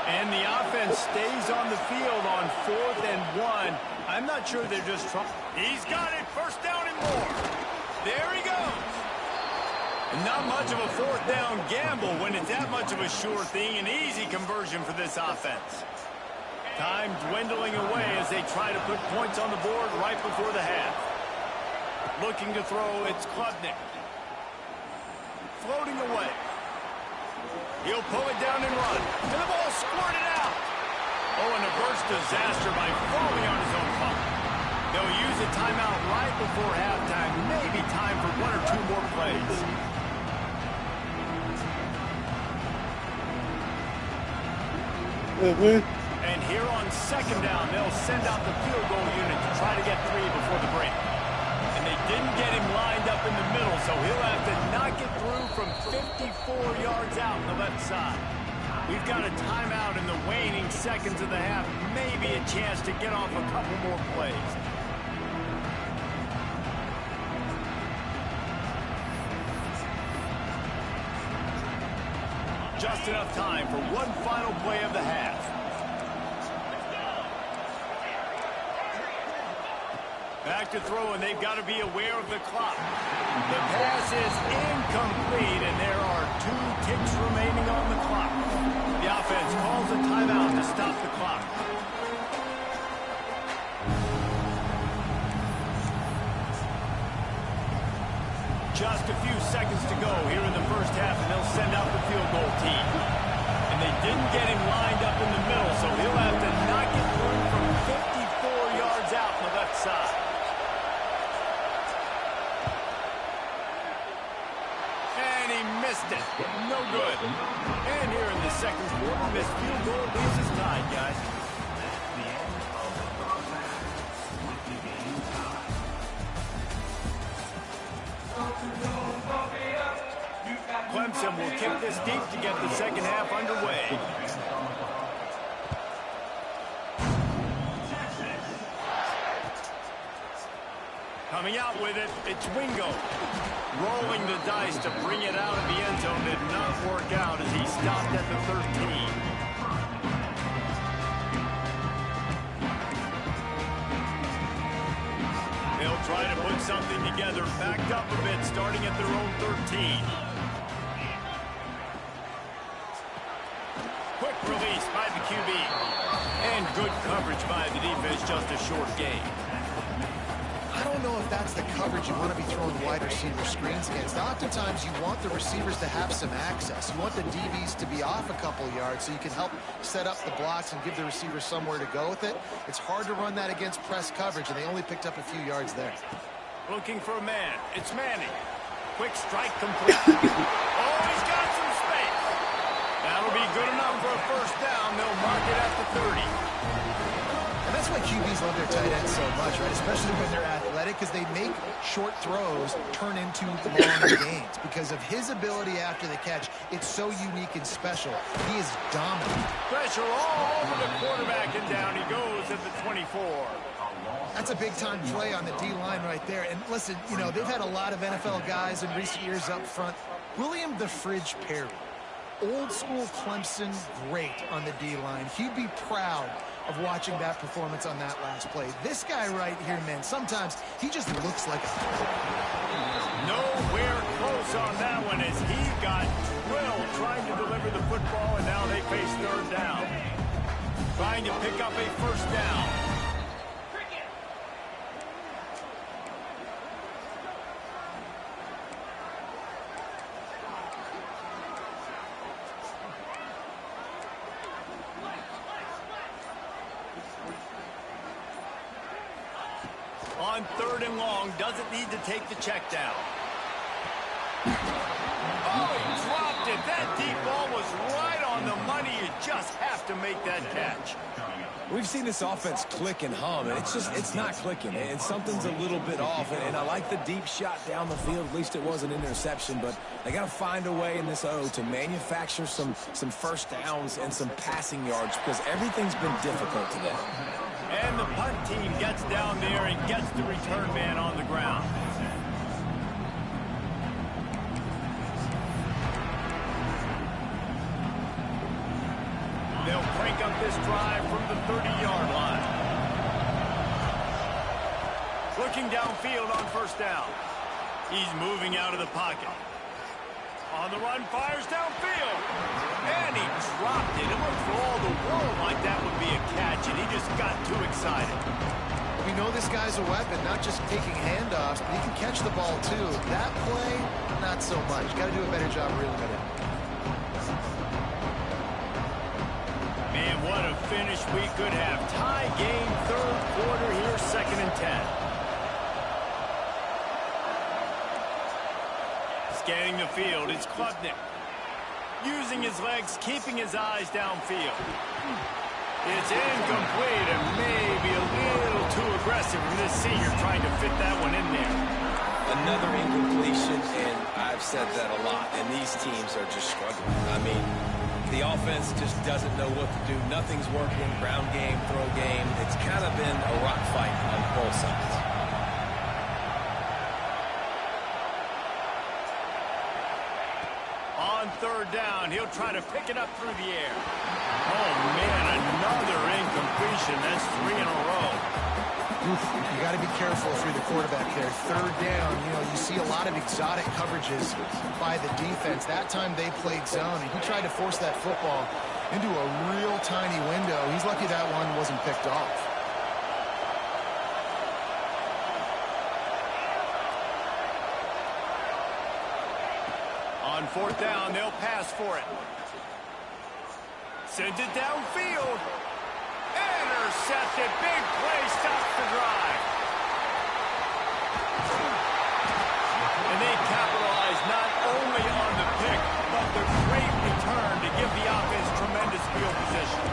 And the offense stays on the field on 4th and 1. I'm not sure they're just trying. He's got it. 1st down and more. There he goes. Not much of a 4th down gamble when it's that much of a sure thing. An easy conversion for this offense. Time dwindling away as they try to put points on the board right before the half. Looking to throw, it's Klubnik. Floating away. He'll pull it down and run. And the ball squirted out. Oh, and averts disaster by falling on his own puck. They'll use a timeout right before halftime. Maybe time for 1 or 2 more plays. And here on 2nd down, they'll send out the field goal unit to try to get 3 before the break. And they didn't get him lined up in the middle, so he'll have to knock it through from 54 yards out on the left side. We've got a timeout in the waning seconds of the half. Maybe a chance to get off a couple more plays. Just enough time for one final play of the half. Back to throw, and they've got to be aware of the clock. The pass is incomplete, and there are 2 ticks remaining on the clock. The offense calls a timeout to stop the clock. Just a few seconds to go here in the first half, and they'll send out the field goal team. And they didn't get him lined up in the middle, so he'll have to knock it through from 54 yards out on the left side. And he missed it. No good. And here in the second quarter, this field goal leaves us tied, guys. Clemson will kick this deep to get the second half underway. Coming out with it, it's Wingo. Rolling the dice to bring it out of the end zone did not work out as he stopped at the 13. They'll try to put something together, backed up a bit, starting at their own 13. Quick release by the QB. And good coverage by the defense, just a short gain. I don't know if that's the coverage you want to be throwing wide receiver screens against. Oftentimes, you want the receivers to have some access. You want the DBs to be off a couple yards so you can help set up the blocks and give the receiver somewhere to go with it. It's hard to run that against press coverage, and they only picked up a few yards there. Looking for a man. It's Manning. Quick strike complete. Oh, he's got some space. That'll be good enough for a first down. They'll mark it at the 30. And that's why QBs love their tight ends so much, right? Especially when they're athletic, because they make short throws turn into long gains. Because of his ability after the catch, it's so unique and special. He is dominant. Pressure all over the quarterback, and down he goes at the 24. That's a big-time play on the D-line right there. And listen, you know, they've had a lot of NFL guys in recent years up front. William the Fridge Perry, old-school Clemson great on the D-line. He'd be proud of watching that performance on that last play. This guy right here, man, sometimes he just looks like a... Nowhere close on that one as he got drilled trying to deliver the football, and now they face third down. Trying to pick up a first down. On 3rd and long, doesn't need to take the check down. Oh, he dropped it. That deep ball was right on the money. You just have to make that catch. We've seen this offense click and hum, and it's not clicking. And something's a little bit off. And I like the deep shot down the field. At least it wasn't an interception. But they got to find a way in this O to manufacture some first downs and some passing yards because everything's been difficult today. And the punt team gets down there and gets the return man on the ground. They'll crank up this drive from the 30-yard line. Looking downfield on 1st down. He's moving out of the pocket. On the run, fires downfield. And he dropped it. It looked for all the world like that would be a catch, and he just got too excited. We know this guy's a weapon, not just taking handoffs, but he can catch the ball too. That play, not so much. Got to do a better job reeling it in. Man, what a finish we could have. Tie game, 3rd quarter here, 2nd and 10. Scanning the field, it's Klubnik. Using his legs, keeping his eyes downfield. It's incomplete and maybe a little too aggressive from this senior trying to fit that one in there. Another incompletion, and I've said that a lot, and these teams are just struggling. I mean, the offense just doesn't know what to do. Nothing's working. Ground game, throw game. It's kind of been a rock fight on both sides. On 3rd down, he'll try to pick it up through the air. Oh, man, another incompletion. That's 3 in a row. You got to be careful if you're the quarterback there. 3rd down, you see a lot of exotic coverages by the defense. That time they played zone, and he tried to force that football into a real tiny window. He's lucky that one wasn't picked off. On 4th down, they'll pass for it. Sends it downfield. Intercepted. Big play. Stops the drive. And they capitalize not only on the pick, but the great return to give the offense tremendous field position.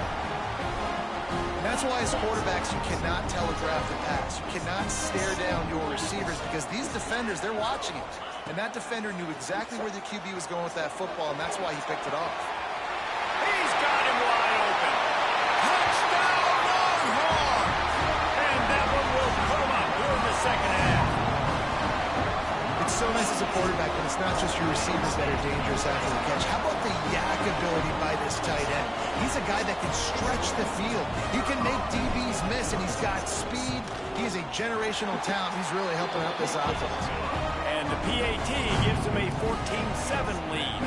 And that's why as quarterbacks, you cannot telegraph the pass. You cannot stare down your receivers because these defenders, they're watching it. And that defender knew exactly where the QB was going with that football, and that's why he picked it off. He's got him wide open. Touchdown, Longhorns! And that one will put him up here in the 2nd half. It's so nice as a quarterback when it's not just your receivers that are dangerous after the catch. How about the yak ability by this tight end? He's a guy that can stretch the field. He can make DBs miss, and he's got speed. He is a generational talent. He's really helping out this offense. And the PAT gives him a 14-7 lead.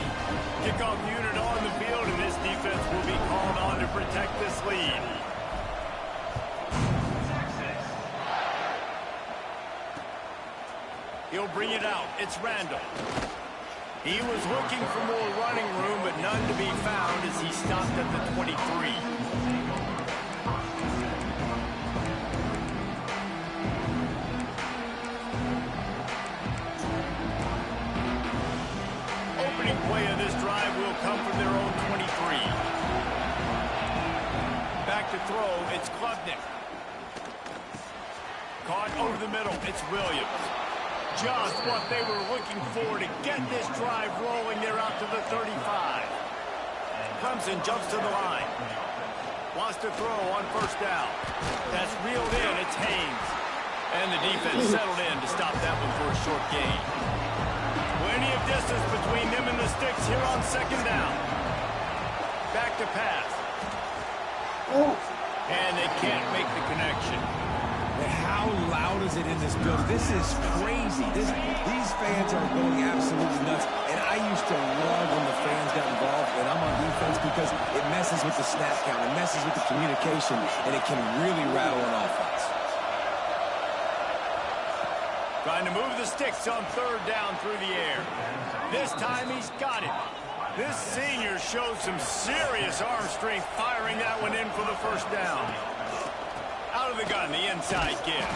Kickoff unit on the field, and this defense will be called on to protect this lead. He'll bring it out. It's Randall. He was looking for more running room, but none to be found as he stopped at the 23. Opening play of this drive will come from their own 23. Back to throw, it's Klubnik. Caught over the middle, it's Williams. Just what they were looking for to get this drive rolling. They're out to the 35. Clemson jumps to the line. Wants to throw on 1st down. That's reeled in, it's Haynes. And the defense settled in to stop that one for a short gain. Plenty of distance between them and the sticks here on 2nd down. Back to pass. And they can't make the connection. How loud is it in this building? This is crazy. These fans are going absolutely nuts. And I used to love when the fans got involved, and I'm on defense because it messes with the snap count. It messes with the communication, and it can really rattle an offense. Trying to move the sticks on 3rd down through the air. This time he's got it. This senior shows some serious arm strength firing that one in for the 1st down. Out of the gun, the inside give.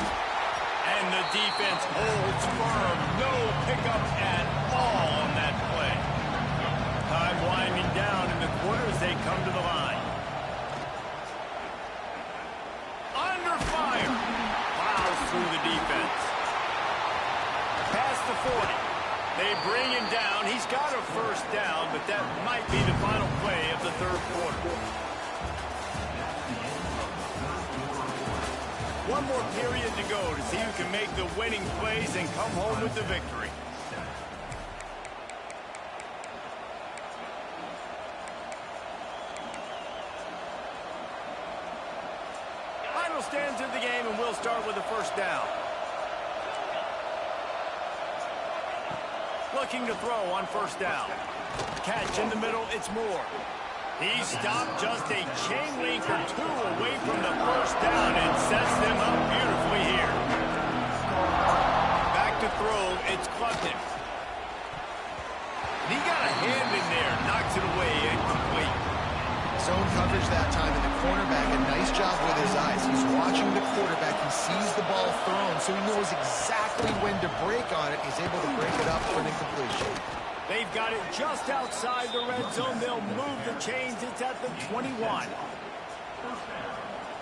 And the defense holds firm. No pickup at all on that play. Time winding down in the quarter as they come to the line. Under fire. Plows through the defense. Past the 40. They bring him down. He's got a first down, but that might be the final play of the third quarter. One more period to go to see who can make the winning plays and come home with the victory. Final stands of the game, and we'll start with the first down. Looking to throw on first down. Catch in the middle, it's Moore. He stopped just a chain link or two away from the first down and sets them up beautifully here. Back to throw, it's Clutton. He got a hand in there, knocks it away, incomplete. Zone coverage that time, and the cornerback, a nice job with his eyes. He's watching the quarterback. He sees the ball thrown, so he knows exactly when to break on it. He's able to break it up for an incompletion. They've got it just outside the red zone. They'll move the chains. It's at the 21.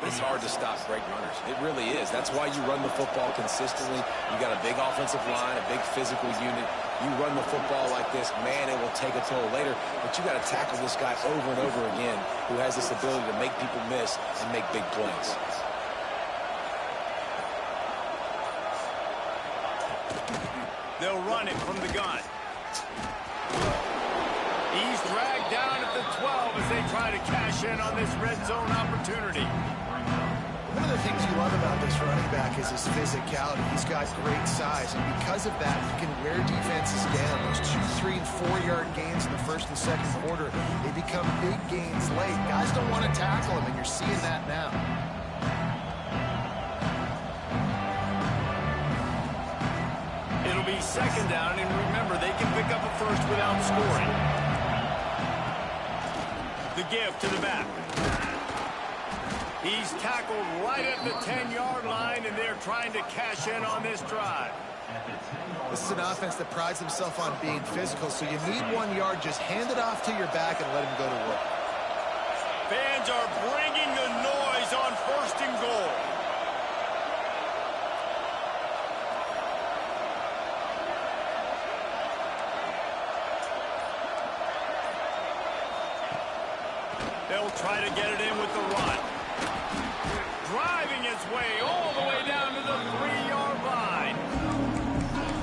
It's hard to stop great runners. It really is. That's why you run the football consistently. You got a big offensive line, a big physical unit. You run the football like this, man, it will take a toll later. But you got to tackle this guy over and over again who has this ability to make people miss and make big plays. They'll run it from the gun. He's dragged down at the 12 as they try to cash in on this red zone opportunity. One of the things you love about this running back is his physicality. He's got great size, and because of that, he can wear defenses down. Those 2, 3, and 4-yard gains in the first and second quarter, they become big gains late. Guys don't want to tackle him, and you're seeing that now. It'll be second down, and remember, they can pick up a first without scoring. The give to the back. He's tackled right at the 10-yard line, and they're trying to cash in on this drive. This is an offense that prides himself on being physical, so you need 1 yard. Just hand it off to your back and let him go to work. Fans are bringing the noise on first and goal. They'll try to get it in with the run. Driving his way all the way down to the 3-yard line.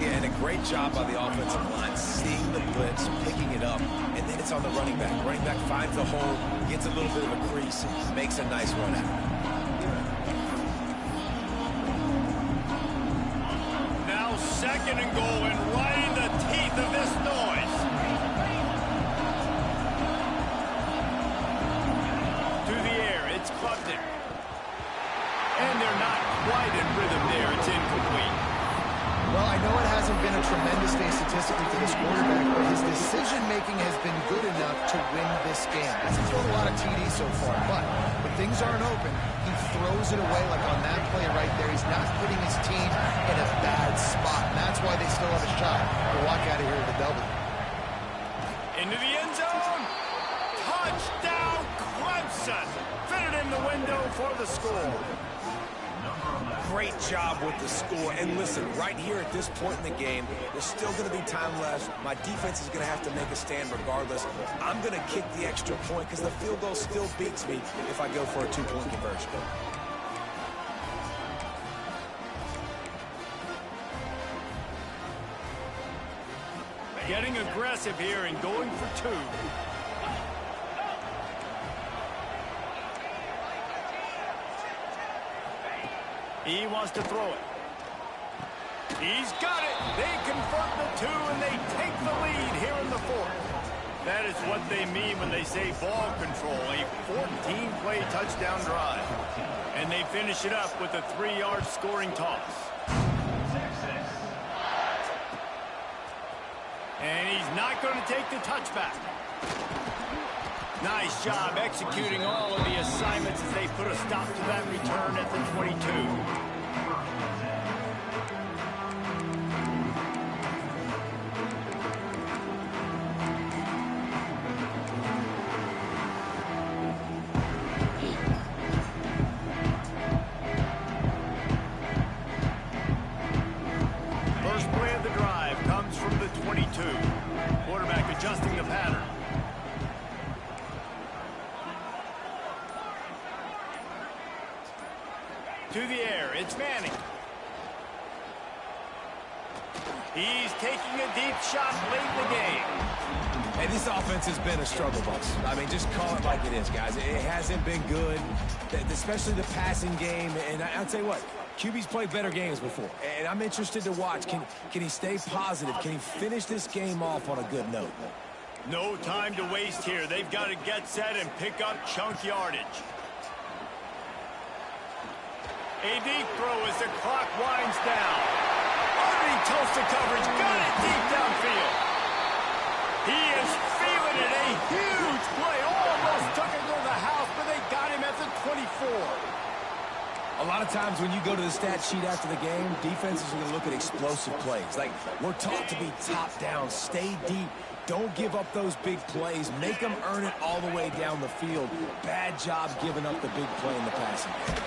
Yeah, and a great job by the offensive line, seeing the blitz, picking it up, and then it's on the running back. Running back finds a hole, gets a little bit of a crease, makes a nice run out. Now second and goal, and right in the teeth of this noise. To the air, it's Clutton. And they're not quite in rhythm there. It's incomplete. Well, I know it hasn't been a tremendous day statistically for this quarterback, but his decision-making has been good enough to win this game. Hasn't thrown a lot of TDs so far, but when things aren't open, he throws it away like on that play right there. He's not putting his team in a bad spot, and that's why they still have a shot to walk out of here with a W. Into the end zone. Touchdown, Clemson. Fitted in the window for the score. Great job with the score. And listen, right here at this point in the game, there's still going to be time left. My defense is going to have to make a stand regardless. I'm going to kick the extra point because the field goal still beats me if I go for a 2-point conversion. Getting aggressive here and going for 2. He wants to throw it. He's got it. They convert the 2, and they take the lead here in the 4th. That is what they mean when they say ball control, a 14-play touchdown drive. And they finish it up with a 3-yard scoring toss. And he's not going to take the touchback. Nice job executing all of the assignments as they put a stop to that return at the 22. to the air. It's Manning. He's taking a deep shot late in the game. Hey, this offense has been a struggle bus. I mean, just call it like it is, guys. It hasn't been good, especially the passing game. And I'll tell you what, QB's played better games before. And I'm interested to watch. Can he stay positive? Can he finish this game off on a good note? No time to waste here. They've got to get set and pick up chunk yardage. A deep throw as the clock winds down. Underneath toasted coverage, got it deep downfield. He is feeling it. A huge play. Almost took it to the house, but they got him at the 24. A lot of times when you go to the stat sheet after the game, defenses are going to look at explosive plays. Like, we're taught to be top down, stay deep. Don't give up those big plays. Make them earn it all the way down the field. Bad job giving up the big play in the passing game.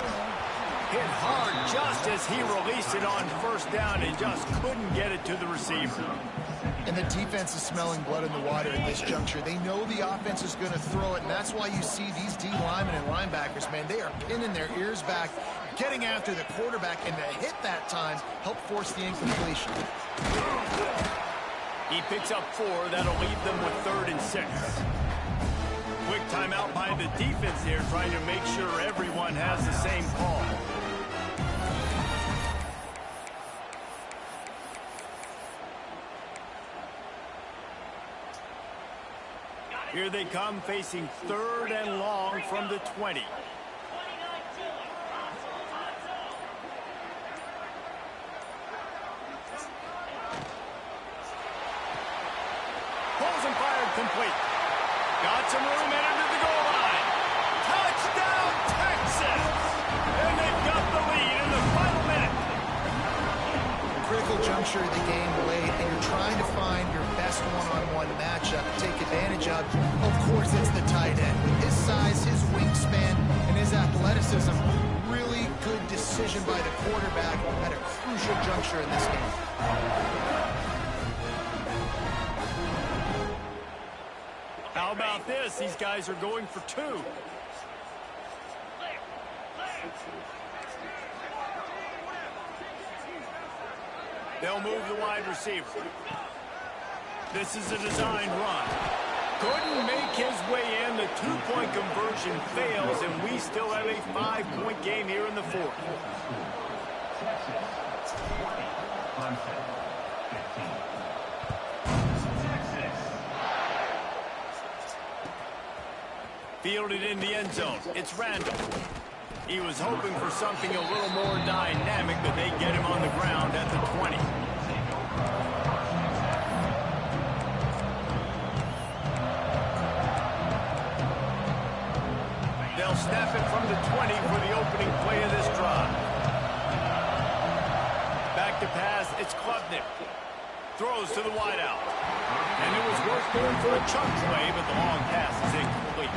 Hit hard just as he released it on first down and just couldn't get it to the receiver. And the defense is smelling blood in the water at this juncture. They know the offense is going to throw it, and that's why you see these D linemen and linebackers, man, they are pinning their ears back, getting after the quarterback, and to hit that time, help force the incompletion. He picks up 4. That'll leave them with 3rd and 6. Quick timeout by the defense here, trying to make sure everyone has the same call. Here they come, facing 3rd and long from the 20. Pulls and fired complete. Got some room in under the goal line. Touchdown, Texas! And they've got the lead in the final minute. Critical juncture of the game late, and you're trying to find your best one-on-one matchup to take advantage of. Of course, it's the tight end. With his size, his wingspan, and his athleticism, really good decision by the quarterback at a crucial juncture in this game. How about this? These guys are going for 2. They'll move the wide receiver. This is a designed run. Couldn't make his way in. The 2-point conversion fails, and we still have a 5-point game here in the 4th. Fielded in the end zone. It's Randall. He was hoping for something a little more dynamic, but they get him on the ground at the 20. They'll snap it from the 20 for the opening play of this drive. Back to pass, it's Klubnik. Throws to the wideout. And it was worth going for a chunk play, but the long pass is incomplete.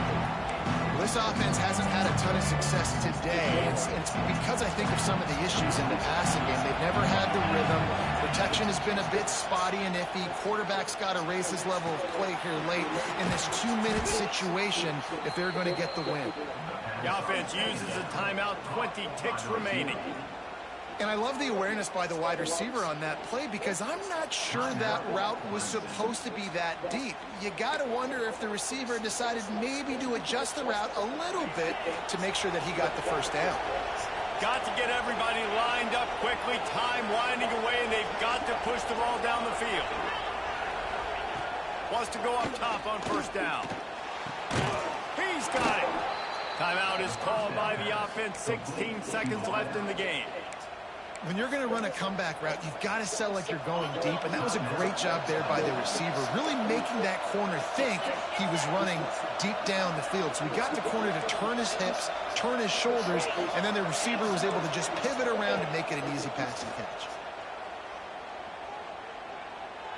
This offense hasn't had a ton of success today. It's because I think of some of the issues in the passing game. They've never had the rhythm. Protection has been a bit spotty and iffy. Quarterback's got to raise his level of play here late in this 2-minute situation if they're going to get the win. The offense uses a timeout, 20 ticks remaining. And I love the awareness by the wide receiver on that play because I'm not sure that route was supposed to be that deep. You got to wonder if the receiver decided maybe to adjust the route a little bit to make sure that he got the first down. Got to get everybody lined up quickly, time winding away, and they've got to push the ball down the field. Wants to go up top on first down. He's got it. Timeout is called by the offense, 16 seconds left in the game. When you're going to run a comeback route, you've got to sell like you're going deep, and that was a great job there by the receiver, really making that corner think he was running deep down the field. So he got the corner to turn his hips, turn his shoulders, and then the receiver was able to just pivot around and make it an easy pass and catch.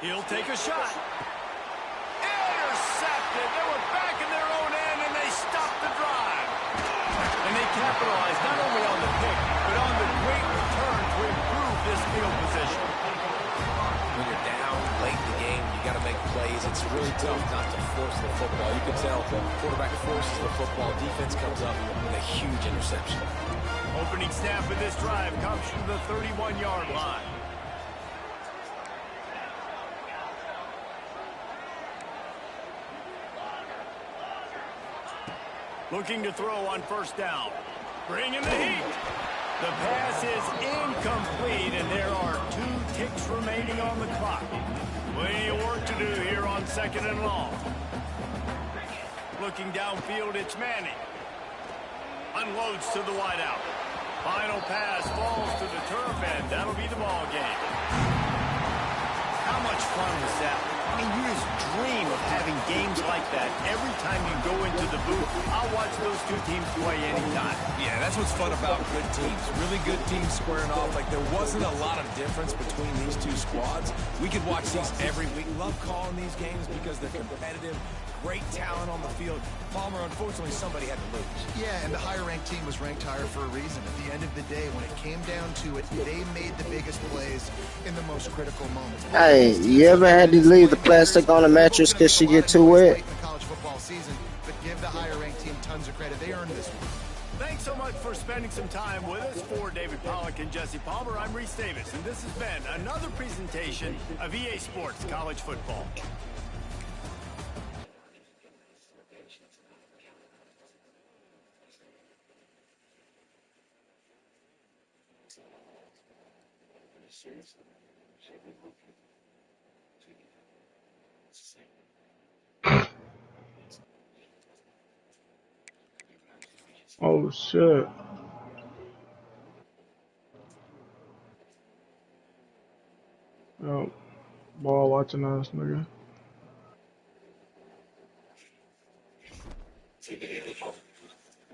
He'll take a shot. Intercepted. They were back in their own end, and they stopped the drive. And they capitalized not only on the pick, but on the great return to improve this field position. When you're down late in the game, you got to make plays. It's really tough not to force the football. You can tell quarterback forces the football. Defense comes up with a huge interception. Opening snap of this drive comes from the 31-yard line. Looking to throw on first down. Bringing the heat. The pass is incomplete, and there are 2 ticks remaining on the clock. Plenty of work to do here on 2nd and long. Looking downfield, it's Manning. Unloads to the wideout. Final pass falls to the turf, and that'll be the ball game. How much fun was that? I mean, you just dream of having games like that every time you go into the booth. I'll watch those 2 teams play anytime. Yeah, that's what's fun about good teams. Really good teams squaring off. Like, there wasn't a lot of difference between these 2 squads. We could watch these every week. Love calling these games because they're competitive. Great talent on the field. Palmer, unfortunately, somebody had to lose. Yeah, and the higher-ranked team was ranked higher for a reason. At the end of the day, when it came down to it, they made the biggest plays in the most critical moments. Hey, you ever had to leave the plastic on a mattress because she get too wet? In the college football season, but give the higher-ranked team tons of credit. They earned this one. Thanks so much for spending some time with us. For David Pollack and Jesse Palmer, I'm Reese Davis, and this has been another presentation of EA Sports College Football. Oh shit. Oh, ball watching ass nigga.